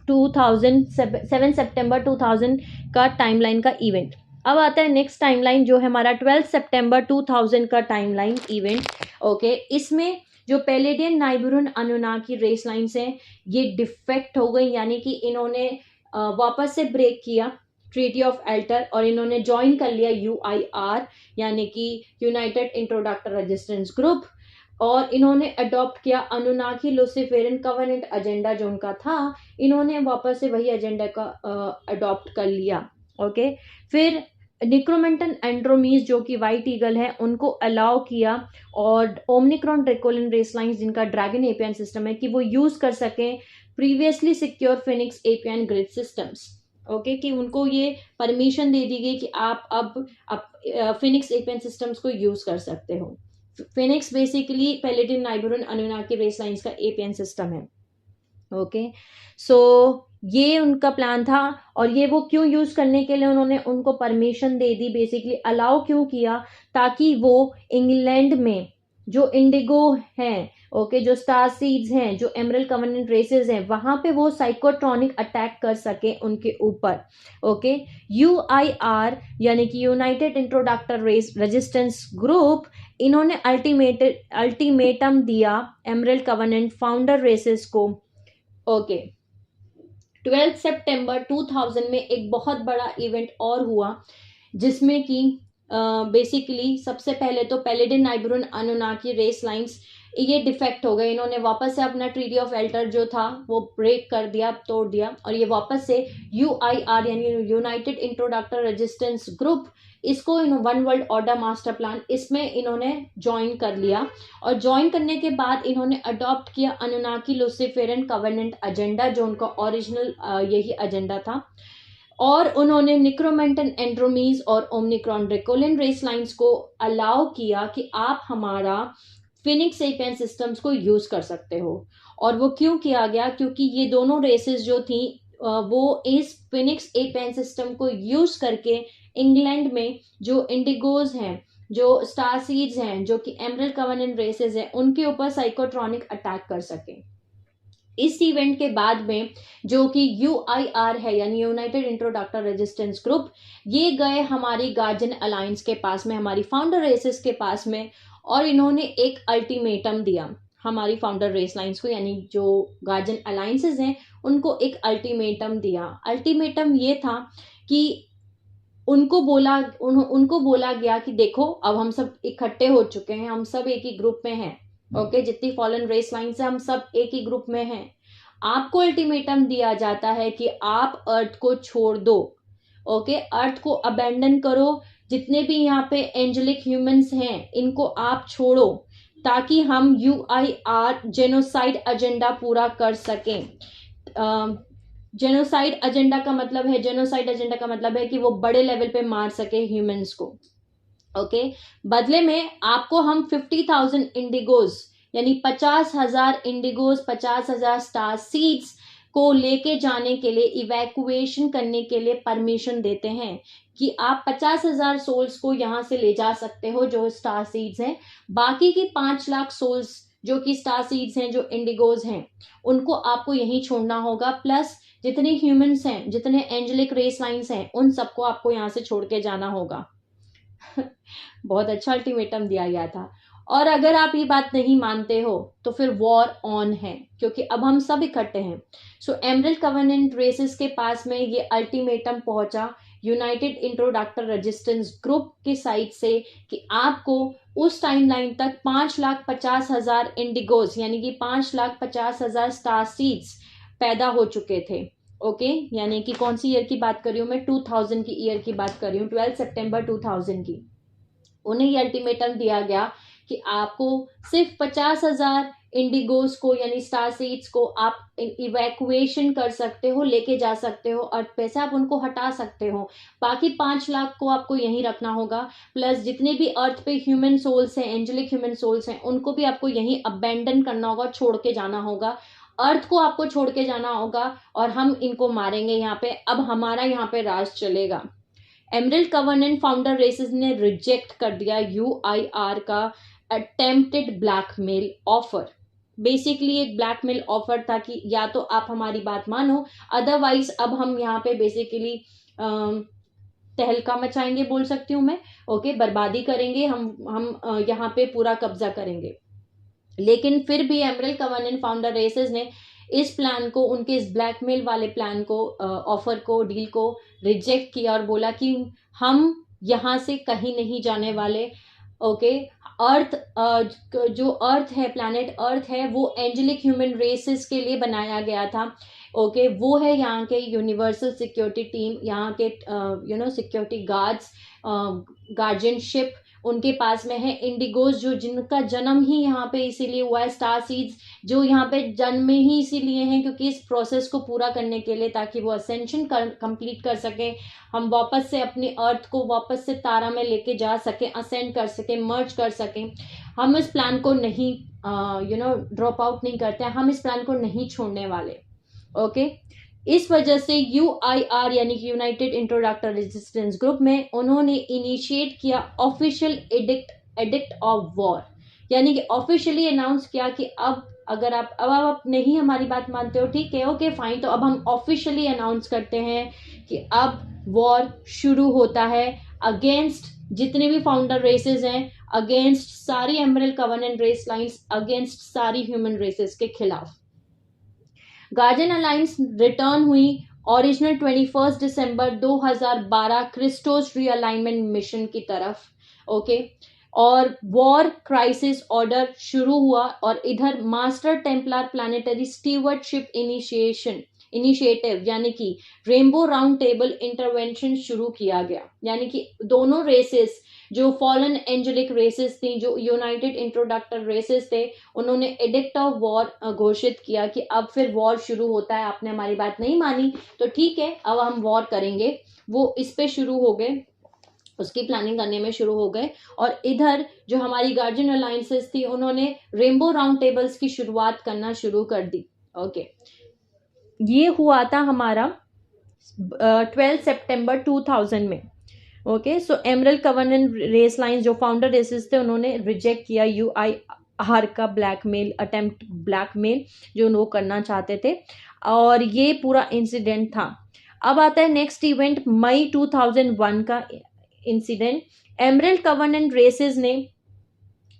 A: 7 सितंबर 2000 का टाइमलाइन का इवेंट। अब आता है नेक्स्ट टाइमलाइन जो है हमारा 12 सितंबर 2000 का टाइमलाइन इवेंट। ओके, इसमें जो पेलेडियन, नाइबुरन अनुनाकी रेस लाइंस हैं ये डिफेक्ट हो गई, यानी कि इन्होंने वापस से ब्रेक किया ट्रीटी ऑफ एल्टर और इन्होंने ज्वाइन कर लिया UIR यानी कि यूनाइटेड इंट्रोडक्टर रेजिस्टेंस ग्रुप, और इन्होंने अडॉप्ट किया अनुनाकी लुसिफेरन कवनेंट एजेंडा जो उनका था, इन्होंने वापस से वही एजेंडा का अडॉप्ट कर लिया। ओके, फिर निक्रोमेंटन एंड्रोमीज जो कि वाइट ईगल है उनको अलाउ किया, और ओमनिक्रॉन ड्रैकोलिन रेस लाइन्स जिनका ड्रैगन एपीएन सिस्टम है कि वो यूज कर सकें previously secure Phoenix APN grid systems. Okay, कि उनको ये परमिशन दे दी गई कि आप अब फिनिक्स एपीएन सिस्टम्स को यूज कर सकते हो। Phoenix basically Paladian, Nibiruian, Anunnaki race lines का एपीएन सिस्टम है। ओके, सो ये उनका प्लान था, और ये वो क्यों यूज करने के लिए उन्होंने उनको परमिशन दे दी, बेसिकली अलाउ क्यों किया, ताकि वो इंग्लैंड में जो इंडिगो हैं, ओके, जो स्टार सीड्स हैं, जो एमरल्ड कवेनेंट रेसेस हैं, वहां पे वो साइकोट्रॉनिक अटैक कर सके उनके ऊपर। ओके, यूआईआर यानी कि यूनाइटेड इंट्रोडक्टर रेस रेजिस्टेंस ग्रुप, इन्होंने अल्टीमेटम दिया एमरल्ड कवेनेंट फाउंडर रेसेस को। ओके, 12 सितंबर 2000 में एक बहुत बड़ा इवेंट और हुआ, जिसमें कि बेसिकली सबसे पहले तो पैलेडिन, नाइबेरियन, अनुनाकी रेस लाइन्स ये डिफेक्ट हो गए। इन्होंने वापस से अपना ट्रीटी ऑफ एल्टर जो था वो ब्रेक कर दिया, तोड़ दिया, और ये वापस से यूआईआर यानी यूनाइटेड इंट्रोडक्टर रेजिस्टेंस ग्रुप, इसको one world order master plan, इसमें इन्होंने ज्वाइन कर लिया। और ज्वाइन करने के बाद इन्होंने अडॉप्ट किया अनुनाकी लुसिफेरन कवेनेंट एजेंडा, जो उनका ओरिजिनल यही एजेंडा था। और उन्होंने निक्रोमेंटन एंड्रोमीज और ओमनिक्रॉन ड्रैकोलिन रेस लाइन्स को अलाउ किया कि आप हमारा फिनिक्स एपीएन सिस्टम्स को यूज कर सकते हो। और वो क्यों किया गया, क्योंकि ये दोनों रेसेस जो थी वो इस फिनिक्स एपीएन सिस्टम को यूज करके इंग्लैंड में जो इंडिगोज हैं, जो स्टार सीड्स हैं, जो कि एमरल्ड कवेनेंट रेसेस हैं, उनके ऊपर साइकोट्रॉनिक अटैक कर सके। इस इवेंट के बाद में जो कि यूआईआर है यानी यूनाइटेड इंट्रोडक्टर रेजिस्टेंस ग्रुप, ये गए हमारी गार्जियन अलायंस के पास में, हमारी फाउंडर रेसेस के पास में, और इन्होंने एक अल्टीमेटम दिया हमारी फाउंडर रेस लाइन्स को, यानी जो गार्जियन अलायंसेस हैं उनको एक अल्टीमेटम दिया। अल्टीमेटम ये था कि उनको बोला गया कि देखो, अब हम सब इकट्ठे हो चुके हैं, हम सब एक ही ग्रुप में हैं। ओके, जितनी फॉलन रेस लाइन्स है हम सब एक ही ग्रुप में हैं। आपको अल्टीमेटम दिया जाता है कि आप अर्थ को छोड़ दो। ओके, अर्थ को अबेंडन करो, जितने भी यहाँ पे एंजेलिक ह्यूमंस हैं इनको आप छोड़ो, ताकि हम यूआईआर जेनोसाइड एजेंडा पूरा कर सकें। जेनोसाइड एजेंडा का मतलब है कि वो बड़े लेवल पे मार सके ह्यूमंस को। ओके, बदले में आपको हम 50,000 इंडिगोज यानी 50,000 इंडिगोज, 50,000 स्टार सीड्स को लेके जाने के लिए, इवैक्यूएशन करने के लिए परमिशन देते हैं कि आप 50,000 सोल्स को यहां से ले जा सकते हो जो स्टार सीड्स हैं। बाकी की 5 लाख सोल्स जो कि स्टार सीड्स हैं, जो इंडिगोज हैं, उनको आपको यहीं छोड़ना होगा। प्लस जितने ह्यूमंस हैं, जितने एंजेलिक रेस लाइन्स हैं, उन सबको आपको यहाँ से छोड़ के जाना होगा। बहुत अच्छा अल्टीमेटम दिया गया था। और अगर आप ये बात नहीं मानते हो तो फिर वॉर ऑन है, क्योंकि अब हम सब इकट्ठे हैं। सो एमरल्ड कवेनेंट रेसेस के पास में ये अल्टीमेटम पहुंचा यूनाइटेड इंट्रोडक्टर रेजिस्टेंस ग्रुप की साइड से कि आपको उस टाइमलाइन तक 5,50,000 इंडिगोज यानी कि 5,50,000 स्टार सीड्स पैदा हो चुके थे। ओके, यानी कि कौन सी ईयर की बात कर रही हूँ मैं, 2000 की ईयर की बात कर रही हूँ, 12 सितंबर 2000 की। उन्हें ये अल्टीमेटम दिया गया कि आपको सिर्फ 50,000 इंडिगोस को यानी स्टार सीड्स को आप इवैक्यूएशन कर सकते हो, लेके जा सकते हो, अर्थ पे से आप उनको हटा सकते हो। बाकी 5 लाख को आपको यहीं रखना होगा। प्लस जितने भी अर्थ पे ह्यूमन सोल्स हैं, एंजेलिक ह्यूमन सोल्स हैं, उनको भी आपको यहीं अबेंडन करना होगा, छोड़ के जाना होगा। अर्थ को आपको छोड़ के जाना होगा और हम इनको मारेंगे यहाँ पे, अब हमारा यहाँ पे राज चलेगा। एमरल्ड कवेनेंट फाउंडर रेसेस ने रिजेक्ट कर दिया यूआईआर का अटेम्प्टेड ब्लैकमेल ऑफर। बेसिकली एक ब्लैकमेल ऑफर था कि या तो आप हमारी बात मानो, अदरवाइज अब हम यहाँ पे बेसिकली तहलका मचाएंगे, बोल सकती हूँ मैं। ओके, बर्बादी करेंगे, हम यहाँ पे पूरा कब्जा करेंगे। लेकिन फिर भी एमरल्ड कवेनेंट फाउंडर रेसेस ने इस प्लान को, उनके इस ब्लैकमेल वाले प्लान को, ऑफर को, डील को रिजेक्ट किया और बोला कि हम यहाँ से कहीं नहीं जाने वाले। ओके, अर्थ जो अर्थ है, प्लैनेट अर्थ है, वो एंजेलिक ह्यूमन रेसेस के लिए बनाया गया था। ओके, वो है यहाँ के यूनिवर्सल सिक्योरिटी टीम, यहाँ के सिक्योरिटी गार्ड्स, गार्जियनशिप उनके पास में है। इंडिगोज जो जिनका जन्म ही यहाँ पे इसीलिए हुआ है, स्टार सीड्स जो यहाँ पे जन्म ही इसीलिए हैं क्योंकि इस प्रोसेस को पूरा करने के लिए, ताकि वो असेंशन कंप्लीट कर सकें, हम वापस से अपनी अर्थ को वापस से तारा में लेके जा सकें, असेंड कर सकें, मर्ज कर सकें। हम इस प्लान को नहीं ड्रॉप आउट नहीं करते हैं, हम इस प्लान को नहीं छोड़ने वाले। ओके, इस वजह से UIR यानी कि यूनाइटेड इंट्रोडक्टर रेजिस्टेंस ग्रुप में उन्होंने इनिशिएट किया ऑफिशियल एडिक्ट ऑफ वॉर, यानी कि ऑफिशियली अनाउंस किया कि अब अगर आप नहीं हमारी बात मानते हो, ठीक है, ओके फाइन, तो अब हम ऑफिशियली अनाउंस करते हैं कि अब वॉर शुरू होता है अगेंस्ट जितने भी फाउंडर रेसेस हैं, अगेंस्ट सारी emerald covenant race lines, against सारी ह्यूमन रेसेस के खिलाफ। गार्जियन अलायंस रिटर्न हुई ओरिजिनल 21 दिसंबर 2012 क्रिस्टोस रीअलाइनमेंट मिशन की तरफ। ओके, और वॉर क्राइसिस ऑर्डर शुरू हुआ और इधर master Templar planetary stewardship initiative यानी कि रेनबो राउंड टेबल इंटरवेंशन शुरू किया गया, यानी कि दोनों रेसेस जो फॉलन एंजेलिक रेसेस थी, जो यूनाइटेड इंट्रोडक्टर रेसेस थे, उन्होंने एडिक्ट ऑफ वॉर घोषित किया कि अब फिर वॉर शुरू होता है, आपने हमारी बात नहीं मानी तो ठीक है अब हम वॉर करेंगे। वो इस पे शुरू हो गए, उसकी प्लानिंग करने में शुरू हो गए। और इधर जो हमारी गार्जियन अलायंसेस थी उन्होंने रेनबो राउंड टेबल्स की शुरुआत करना शुरू कर दी। ओके, ये हुआ था हमारा 12 सितंबर 2000 में। ओके, सो एमरल्ड कवर्नेंट रेस लाइंस जो फाउंडर रेसेस थे उन्होंने रिजेक्ट किया UIR का ब्लैकमेल अटेम्प्ट, ब्लैकमेल जो वो करना चाहते थे, और ये पूरा इंसिडेंट था। अब आता है नेक्स्ट इवेंट, मई 2001 का इंसिडेंट। एमरल्ड कवर्नेंट रेसेस ने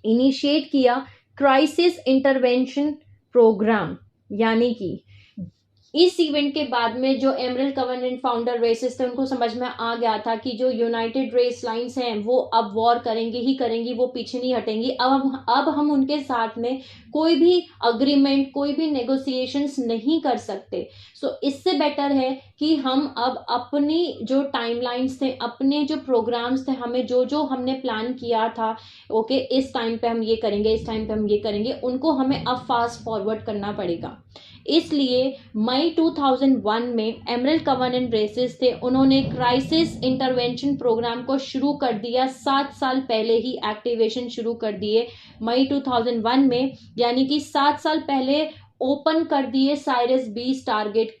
A: इनिशिएट किया क्राइसिस इंटरवेंशन प्रोग्राम, यानी कि इस इवेंट के बाद में जो एमरल्ड कवर्नेंट फाउंडर रेसेस थे उनको समझ में आ गया था कि जो यूनाइटेड रेस लाइंस हैं वो अब वॉर करेंगी ही करेंगी, वो पीछे नहीं हटेंगी। अब हम उनके साथ में कोई भी अग्रीमेंट, कोई भी नेगोशिएशंस नहीं कर सकते। सो इससे बेटर है कि हम अब अपनी जो टाइमलाइंस थे, अपने जो प्रोग्राम्स थे, हमें जो हमने प्लान किया था, ओके इस टाइम पे हम ये करेंगे, इस टाइम पे हम ये करेंगे, उनको हमें अब फास्ट फॉरवर्ड करना पड़ेगा। इसलिए मई 2001 में एमरल्ड कवर्नेंट रेसेस थे, उन्होंने क्राइसिस इंटरवेंशन प्रोग्राम को शुरू कर दिया, 7 साल पहले ही एक्टिवेशन शुरू कर दिए मई 2001 में, यानी कि 7 साल पहले ओपन कर दिए साइरस बी स्टारगेट।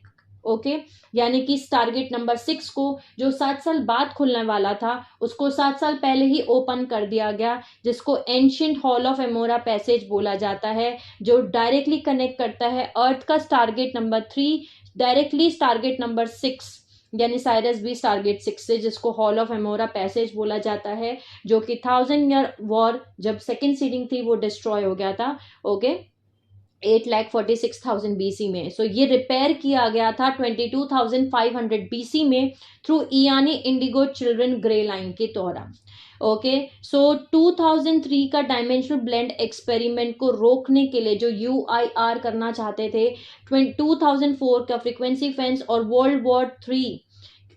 A: ओके, यानी कि स्टारगेट नंबर 6 को जो 7 साल बाद खुलने वाला था उसको 7 साल पहले ही ओपन कर दिया गया, जिसको एंशिएंट हॉल ऑफ एमोरा पैसेज बोला जाता है, जो डायरेक्टली कनेक्ट करता है अर्थ का Stargate number 3 directly Stargate number 6 यानी साइरस बी स्टारगेट 6 से, जिसको हॉल ऑफ एमोरा पैसेज बोला जाता है, जो कि 1000 ईयर वॉर जब सेकेंड सीडिंग थी वो डिस्ट्रॉय हो गया था। ओके, 8,46,000 BC में। सो ये रिपेयर किया गया था 22,500 BC में through Iyani indigo children grail line के द्वारा। ओके, सो 2003 का डायमेंशनल ब्लेंड एक्सपेरिमेंट को रोकने के लिए जो UIR करना चाहते थे, 2004 का फ्रीक्वेंसी फेंस और वर्ल्ड वॉर 3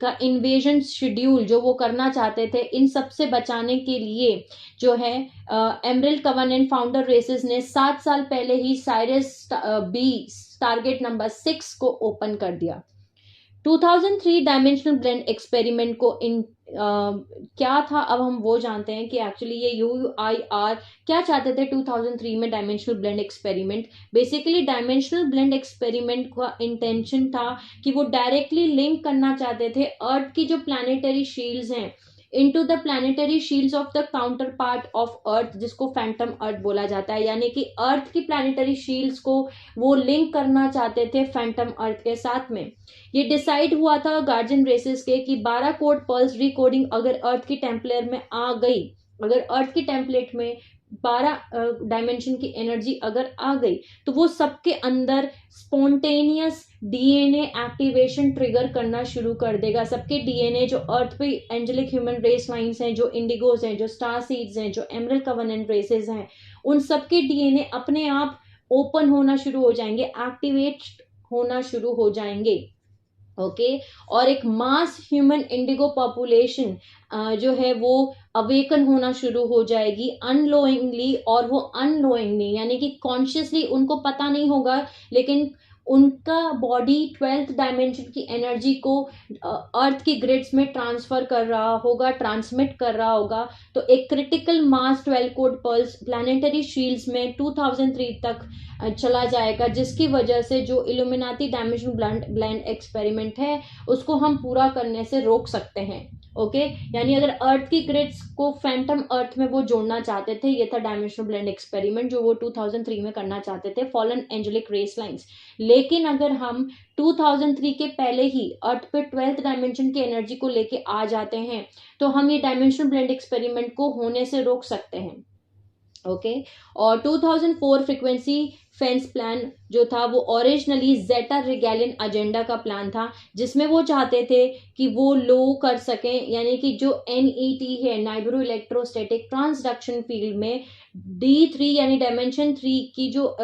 A: का इन्वेजन शेड्यूल जो वो करना चाहते थे, इन सब से बचाने के लिए जो है एमरल्ड कवर्नेंट फाउंडर रेसेस ने 7 साल पहले ही साइरस बी टारगेट नंबर 6 को ओपन कर दिया। 2003 डायमेंशनल ब्लेंड एक्सपेरिमेंट को क्या था, अब हम वो जानते हैं कि एक्चुअली ये UIR क्या चाहते थे 2003 में dimensional blend experiment. Basically dimensional blend experiment का इंटेंशन था कि वो डायरेक्टली लिंक करना चाहते थे अर्थ की जो प्लैनेटरी शील्ड्स हैं into the planetary shields of the counter part of earth, जिसको फैंटम अर्थ बोला जाता है, यानी कि अर्थ की प्लैनेटरी शील्ड्स को वो लिंक करना चाहते थे फैंटम अर्थ के साथ में। ये डिसाइड हुआ था गार्जियन रेसेस के कि 12 कोड पल्स रिकोडिंग अगर अर्थ की टेम्पलेट में आ गई, अगर अर्थ की टेम्पलेट में 12 डायमेंशन की एनर्जी अगर आ गई तो वो सबके अंदर स्पॉन्टेनियस DNA एक्टिवेशन ट्रिगर करना शुरू कर देगा। सबके DNA जो अर्थ पे एंजेलिक ह्यूमन रेस लाइंस हैं, जो इंडिगोज हैं, जो स्टार सीड्स हैं, जो एमरल्ड कवर्नेंट रेसेस हैं, उन सबके DNA अपने आप ओपन होना शुरू हो जाएंगे, एक्टिवेट होना शुरू हो जाएंगे। ओके और एक मास ह्यूमन इंडिगो पॉपुलेशन जो है वो अवेकन होना शुरू हो जाएगी अनलोइंगली, और वो अनलोइंगली यानी कि कॉन्शियसली उनको पता नहीं होगा, लेकिन उनका बॉडी 12th डायमेंशन की एनर्जी को अर्थ की ग्रिड्स में ट्रांसफर कर रहा होगा, ट्रांसमिट कर रहा होगा। तो एक critical mass 12 code pulse planetary shields में 2003 तक चला जाएगा, जिसकी वजह से जो इल्यूमिनाती डायमेंशन ब्लेंड एक्सपेरिमेंट है उसको हम पूरा करने से रोक सकते हैं। ओके यानी अगर अर्थ की ग्रिड्स को फैंटम अर्थ में वो जोड़ना चाहते थे, ये था डायमेंशनल ब्लेंड एक्सपेरिमेंट जो वो 2003 में करना चाहते थे, फॉलन एंजेलिक रेस लाइंस। लेकिन अगर हम 2003 के पहले ही अर्थ पे 12th डायमेंशन की एनर्जी को लेके आ जाते हैं तो हम ये डायमेंशनल ब्लेंड एक्सपेरिमेंट को होने से रोक सकते हैं। ओके और 2004 फ्रीक्वेंसी फेंस प्लान जो था वो ओरिजिनली जेटा रिगैलियन एजेंडा का प्लान था, जिसमें वो चाहते थे कि वो लो कर सकें, यानी कि जो NET है नाइब्रो इलेक्ट्रोस्टैटिक ट्रांसडक्शन फील्ड में D3 यानी डायमेंशन 3 की जो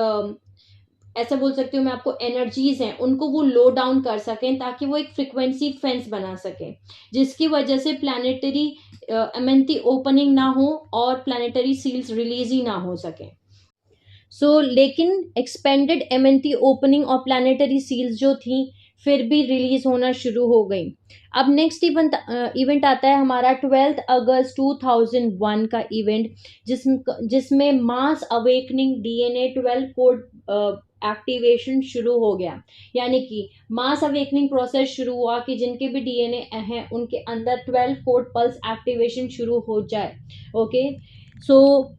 A: ऐसा बोल सकती हूँ मैं आपको एनर्जीज हैं उनको वो लो डाउन कर सकें, ताकि वो एक फ्रिक्वेंसी फेंस बना सकें, जिसकी वजह से प्लानिटरी एमेंटी ओपनिंग ना हो और प्लानिटरी सील्स रिलीज ही ना हो सके। लेकिन एक्सपेंडेड एमेंटी ओपनिंग और प्लानिटरी सील्स जो थी फिर भी रिलीज होना शुरू हो गई। अब नेक्स्ट इवेंट आता है हमारा 12 अगस्त 2001 का इवेंट, जिसमें मास अवेकनिंग DNA 12 कोड एक्टिवेशन शुरू हो गया। यानी कि मास अवेकनिंग प्रोसेस शुरू हुआ कि जिनके भी DNA हैं उनके अंदर 12 कोड पल्स एक्टिवेशन शुरू हो जाए। ओके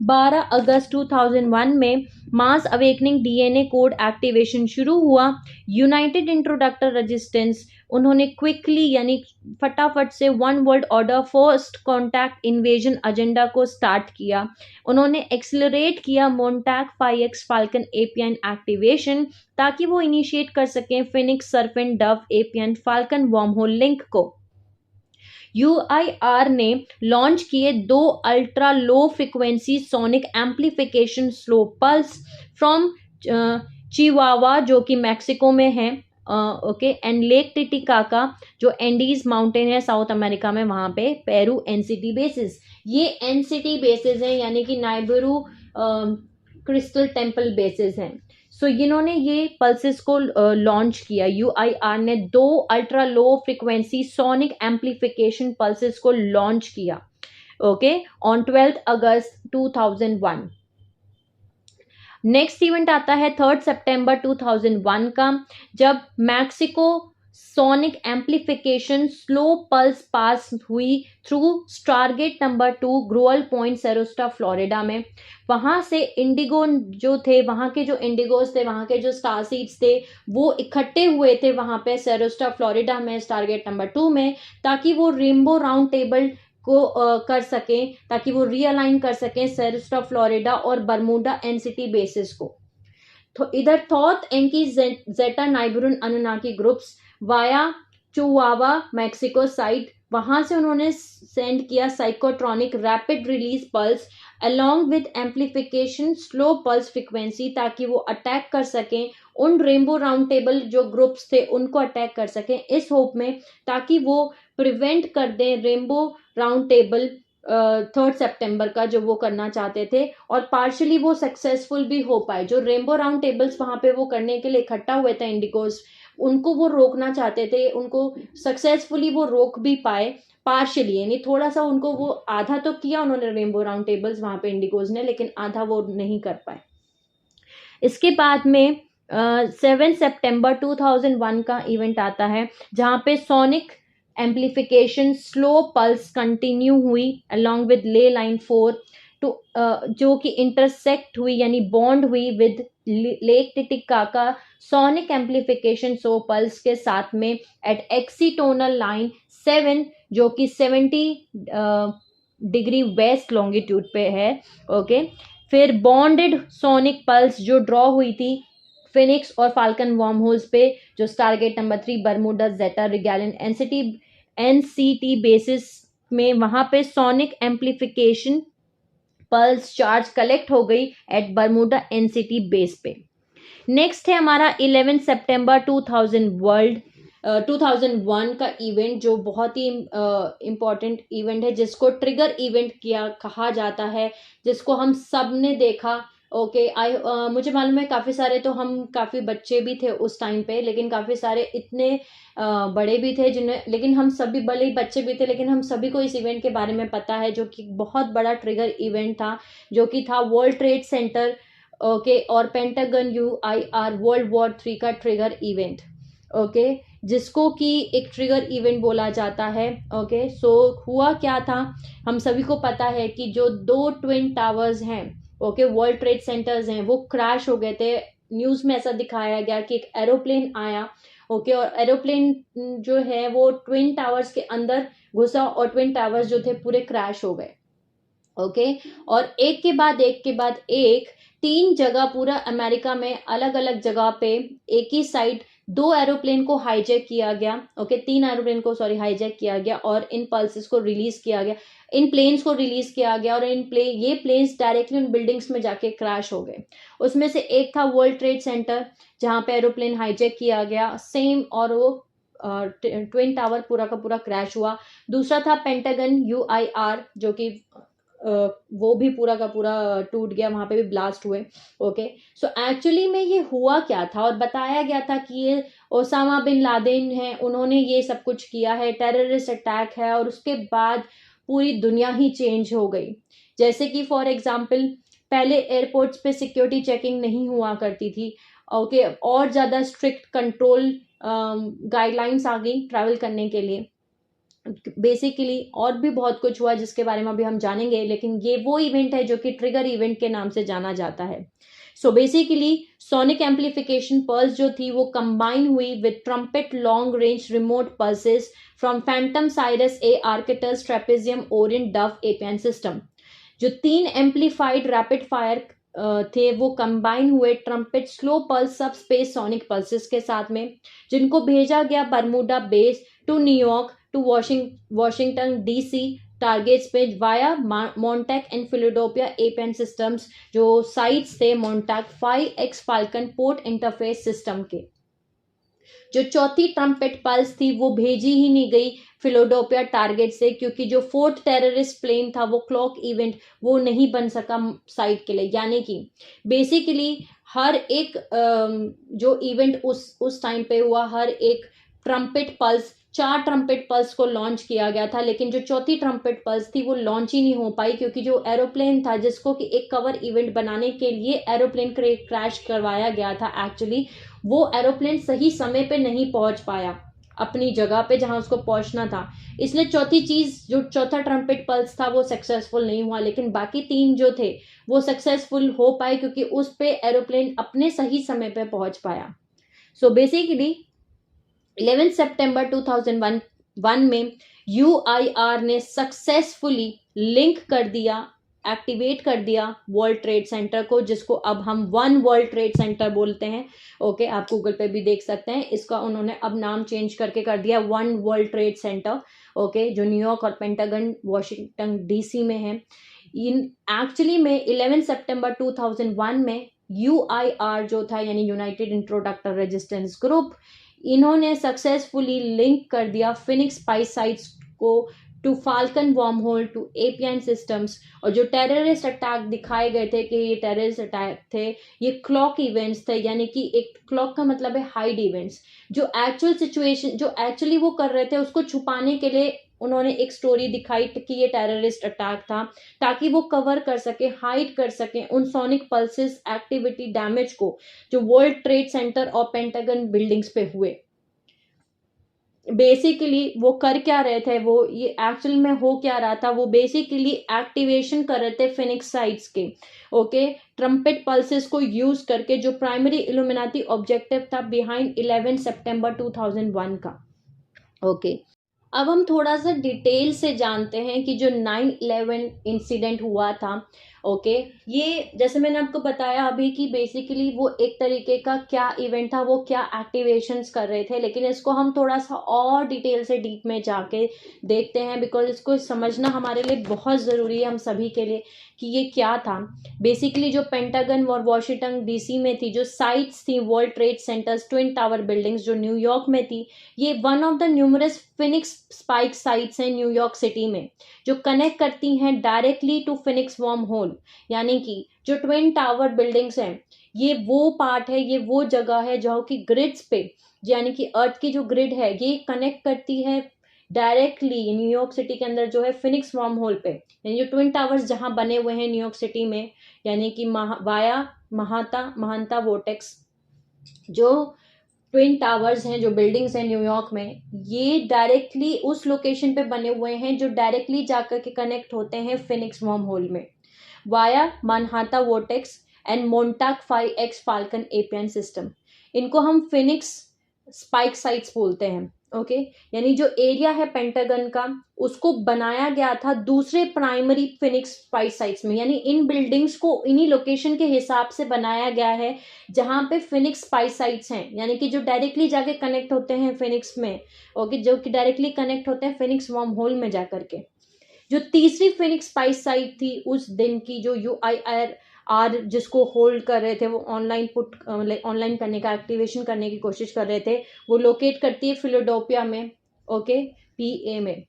A: 12 अगस्त 2001 में मास अवेकनिंग DNA कोड एक्टिवेशन शुरू हुआ। यूनाइटेड इंट्रोडक्टर रेजिस्टेंस उन्होंने क्विकली यानी फटाफट से one world order first contact invasion agenda को स्टार्ट किया। उन्होंने एक्सेलरेट किया मोन्टैक 5X फाल्कन एपियन एक्टिवेशन, ताकि वो इनिशिएट कर सकें Phoenix serpent dove APIN falcon wormhole link को। UIR ने लॉन्च किए 2 ultra low frequency sonic amplification slow pulse from Chihuahua जो कि मैक्सिको में है, ओके एंड लेक टिटिकाका जो एंडीज माउंटेन है साउथ अमेरिका में, वहां पे पेरू NCT बेसिस। ये NCT बेसिस हैं यानी कि नाइबरू क्रिस्टल टेम्पल बेसिस हैं। इन्होंने ये पल्सेस को लॉन्च किया। UIR ने 2 ultra low frequency sonic amplification pulses को लॉन्च किया, okay on 12 August 2001। Next event आता है 3 सितंबर 2001 का, जब Mexico sonic amplification slow pulse pass हुई through stargate number 2 grail point Sarasota Florida में। वहां से इंडिगो जो थे, वहां के जो इंडिगोस थे, वहां के जो स्टार सीड्स थे वो इकट्ठे हुए थे वहां पे सेरोस्टा फ्लोरिडा में स्टारगेट नंबर 2 में, ताकि वो रेनबो राउंड टेबल को कर सकें, ताकि वो रीअलाइन कर सकें सेरोस्टा फ्लोरिडा और बर्मुडा NCT बेसिस को। तो इधर Thoth Enki Zeta Nibiruian Anunnaki groups via Chihuahua Mexico side, वहां से उन्होंने सेंड किया psychotronic rapid release pulse along with amplification slow pulse frequency, ताकि वो अटैक कर सकें उन रेनबो राउंड टेबल जो ग्रुप्स थे उनको अटैक कर सकें, इस होप में ताकि वो प्रिवेंट कर दें रेनबो राउंड टेबल 3 सितंबर का जो वो करना चाहते थे, और पार्शली वो सक्सेसफुल भी हो पाए। जो रेनबो राउंड टेबल्स वहां पे वो करने के लिए इकट्ठा हुए थे इंडिगोस, उनको वो रोकना चाहते थे, उनको सक्सेसफुली वो रोक भी पाए पार्शली, यानी थोड़ा सा उनको वो आधा तो किया उन्होंने रेनबो राउंड टेबल्स वहां पे इंडिगोज ने, लेकिन आधा वो नहीं कर पाए। इसके बाद में 7 सितंबर 2001 का इवेंट आता है, जहां पे sonic amplification slow pulse continue हुई अलोंग विद ले लाइन 4 टू जो कि इंटरसेक्ट हुई यानी बॉन्ड हुई with lake Titicaca sonic amplification slow pulse के साथ में एट एक्सीटोनल लाइन 7 जो कि 70 डिग्री वेस्ट लॉन्गिट्यूड पे है, ओके। फिर बॉन्डेड सोनिक पल्स जो ड्रॉ हुई थी फिनिक्स और फाल्कन वर्म होल्स पे, जो स्टारगेट नंबर 3 बर्मुडा जेटा रिगैलियन NCT बेसिस में, वहां पे sonic amplification pulse charge collect हो गई एट बर्मुडा NCT बेस पे। नेक्स्ट है हमारा 11 सितंबर 2001 का इवेंट, जो बहुत ही इम्पोर्टेंट इवेंट है, जिसको ट्रिगर इवेंट किया कहा जाता है, जिसको हम सब ने देखा। ओके, मुझे मालूम है काफ़ी सारे, तो हम काफ़ी बच्चे भी थे उस टाइम पे, लेकिन काफ़ी सारे इतने बड़े भी थे जिन्हें, लेकिन हम सभी भले ही बच्चे भी थे, लेकिन हम सभी को इस इवेंट के बारे में पता है, जो कि बहुत बड़ा ट्रिगर इवेंट था, जो कि था वर्ल्ड ट्रेड सेंटर, ओके, और पेंटागन UIR वर्ल्ड वॉर 3 का ट्रिगर इवेंट। ओके, जिसको कि एक ट्रिगर इवेंट बोला जाता है। ओके, सो हुआ क्या था, हम सभी को पता है कि जो दो ट्विन टावर्स हैं, ओके, वर्ल्ड ट्रेड सेंटर्स हैं, वो क्रैश हो गए थे। न्यूज में ऐसा दिखाया गया कि एक एरोप्लेन आया, ओके, और एरोप्लेन जो है वो ट्विन टावर्स के अंदर घुसा, और ट्विन टावर्स जो थे पूरे क्रैश हो गए। ओके, और एक के बाद एक 3 जगह पूरा अमेरिका में अलग अलग जगह पे एक ही साइड 2 एरोप्लेन को हाईजैक किया गया। ओके, 3 एरोप्लेन को सॉरी हाईजैक किया गया, और इन पल्सेस को रिलीज किया गया, इन प्लेन्स को रिलीज किया गया, और ये प्लेन्स डायरेक्टली उन बिल्डिंग्स में जाके क्रैश हो गए। उसमें से एक था वर्ल्ड ट्रेड सेंटर, जहां पे एरोप्लेन हाईजैक किया गया सेम, और वो ट्विन टावर पूरा का पूरा क्रैश हुआ। दूसरा था पेंटागन UIR, जो कि वो भी पूरा का पूरा टूट गया, वहां पे भी ब्लास्ट हुए। ओके, सो एक्चुअली में ये हुआ क्या था, और बताया गया था कि ये ओसामा बिन लादेन है, उन्होंने ये सब कुछ किया है, टेररिस्ट अटैक है, और उसके बाद पूरी दुनिया ही चेंज हो गई। जैसे कि फॉर एग्जाम्पल, पहले एयरपोर्ट्स पे सिक्योरिटी चेकिंग नहीं हुआ करती थी। ओके, और ज्यादा स्ट्रिक्ट कंट्रोल गाइडलाइंस आ गई ट्रैवल करने के लिए। बेसिकली और भी बहुत कुछ हुआ जिसके बारे में अभी हम जानेंगे, लेकिन ये वो इवेंट है जो कि ट्रिगर इवेंट के नाम से जाना जाता है। So basically sonic amplification pulse जो थी वो कंबाइन हुई with trumpet long range remote pulses from Phantom Cyrus A आर्किटस trapezium Orient Dove APN system. जो 3 एम्पलीफाइड रैपिड फायर थे, वो कंबाइन हुए ट्रम्पेट स्लो पल्स सब स्पेस सोनिक पल्सेस के साथ में, जिनको भेजा गया Bermuda base to New York to Washington DC targets पे via Montagu and Philadelphia एपेन systems, जो साइट्स थे Montagu 5X falcon port interface system के। जो चौथी ट्रम्पेट पल्स थी वो भेजी ही नहीं गई फिलाडेल्फिया टारगेट से, क्योंकि जो 4th टेररिस्ट प्लेन था वो क्लॉक इवेंट वो नहीं बन सका साइट के लिए। यानी कि बेसिकली हर एक जो इवेंट उस टाइम पे हुआ, हर एक ट्रम्पेट पल्स, 4 ट्रम्पेट पल्स को लॉन्च किया गया था, लेकिन जो चौथी ट्रम्पेट पल्स थी वो लॉन्च ही नहीं हो पाई, क्योंकि जो एरोप्लेन था जिसको कि एक कवर इवेंट बनाने के लिए एरोप्लेन क्रैश करवाया गया था, एक्चुअली वो एरोप्लेन सही समय पे नहीं पहुंच पाया अपनी जगह पे जहां उसको पहुंचना था। इसलिए चौथी चीज, जो चौथा ट्रम्पेट पल्स था वो सक्सेसफुल नहीं हुआ, लेकिन बाकी 3 जो थे वो सक्सेसफुल हो पाए, क्योंकि उस पे एरोप्लेन अपने सही समय पे पहुंच पाया। सो बेसिकली 11 सितंबर 2001 में UIR ने सक्सेसफुली लिंक कर दिया, एक्टिवेट कर दिया वर्ल्ड ट्रेड सेंटर को, जिसको अब हम वन वर्ल्ड ट्रेड सेंटर बोलते हैं। ओके, आप गूगल पे भी देख सकते हैं, इसका उन्होंने अब नाम चेंज करके कर दिया one world Trade centre. Okay, जो न्यूयॉर्क और पेंटागन वॉशिंगटन DC में है। इन एक्चुअली में 11 सितंबर 2001 में UIR जो था, यानी यूनाइटेड इंट्रोडक्टर रेजिस्टेंस ग्रुप, इन्होंने सक्सेसफुली लिंक कर दिया फिनिक्स स्पाइस साइट्स को to Falcon wormhole to Apian systems. और जो टेररिस्ट अटैक दिखाए गए थे कि ये टेररिस्ट अटैक थे, ये क्लॉक इवेंट्स थे, यानी कि एक क्लॉक का मतलब है हाइड इवेंट्स। जो एक्चुअल सिचुएशन, जो एक्चुअली वो कर रहे थे, उसको छुपाने के लिए उन्होंने एक स्टोरी दिखाई कि ये टेररिस्ट अटैक था, ताकि वो कवर कर सके, हाइड कर सके उन सोनिक पल्सेस एक्टिविटी डैमेज को जो वर्ल्ड ट्रेड सेंटर और पेंटागन बिल्डिंग्स पे हुए। बेसिकली वो कर क्या रहे थे, वो ये एक्चुअल में हो क्या रहा था, वो बेसिकली एक्टिवेशन कर रहे थे फिनिक्स साइट्स के। ओके, ट्रम्पेट पल्सेस को यूज करके, जो प्राइमरी इल्यूमिनाटी ऑब्जेक्टिव था बिहाइंड 11 सितंबर 2001 का। ओके, अब हम थोड़ा सा डिटेल से जानते हैं कि जो 9/11 इंसिडेंट हुआ था, ओके, ये जैसे मैंने आपको बताया अभी कि बेसिकली वो एक तरीके का क्या इवेंट था, वो क्या एक्टिवेशंस कर रहे थे, लेकिन इसको हम थोड़ा सा और डिटेल से डीप में जाके देखते हैं, बिकॉज इसको समझना हमारे लिए बहुत ज़रूरी है, हम सभी के लिए, कि ये क्या था। बेसिकली जो पेंटागन और वॉशिंगटन डीसी में थी, जो साइट्स थी World Trade Centers, twin tower buildings जो न्यूयॉर्क में थी, ये one of the numerous Phoenix spike sites हैं न्यूयॉर्क सिटी में, जो कनेक्ट करती हैं directly to Phoenix worm hole. यानी कि जो ट्विन टावर बिल्डिंग्स हैं, ये वो पार्ट है, ये वो जगह है जहाँ की ग्रिड्स पे, यानी कि अर्थ की जो ग्रिड है, ये कनेक्ट करती है डायरेक्टली न्यूयॉर्क सिटी के अंदर जो है फिनिक्स वर्म होल पे, यानी जो ट्विन टावर्स जहां बने हुए हैं न्यूयॉर्क सिटी में, यानी कि वाया महांता वोर्टेक्स, जो ट्विन टावर्स हैं, जो बिल्डिंग्स हैं न्यूयॉर्क में, ये डायरेक्टली उस लोकेशन पे बने हुए हैं जो डायरेक्टली जाकर के कनेक्ट होते हैं फिनिक्स वर्म होल में, via Manhattan vortex and Montauk 5X falcon APIN system. इनको हम फिनिक्स स्पाइक साइट्स बोलते हैं, ओके। यानी जो एरिया है पेंटागन का, उसको बनाया गया था दूसरे प्राइमरी फिनिक्स स्पाइक साइट्स में, यानी इन बिल्डिंग्स को इन्हीं लोकेशन के हिसाब से बनाया गया है जहां पे फिनिक्स स्पाइक साइट्स हैं, यानी कि जो डायरेक्टली जाके कनेक्ट होते हैं फिनिक्स में, ओके, जो कि डायरेक्टली कनेक्ट होते हैं फिनिक्स वर्म होल में जाकर के। जो तीसरी फिनिक्स स्पाइस साइट थी उस दिन की, जो UIR जिसको होल्ड कर रहे थे, वो ऑनलाइन करने का, एक्टिवेशन करने की कोशिश कर रहे थे, वो लोकेट करती है फिलाडेल्फिया में, ओके, PA में।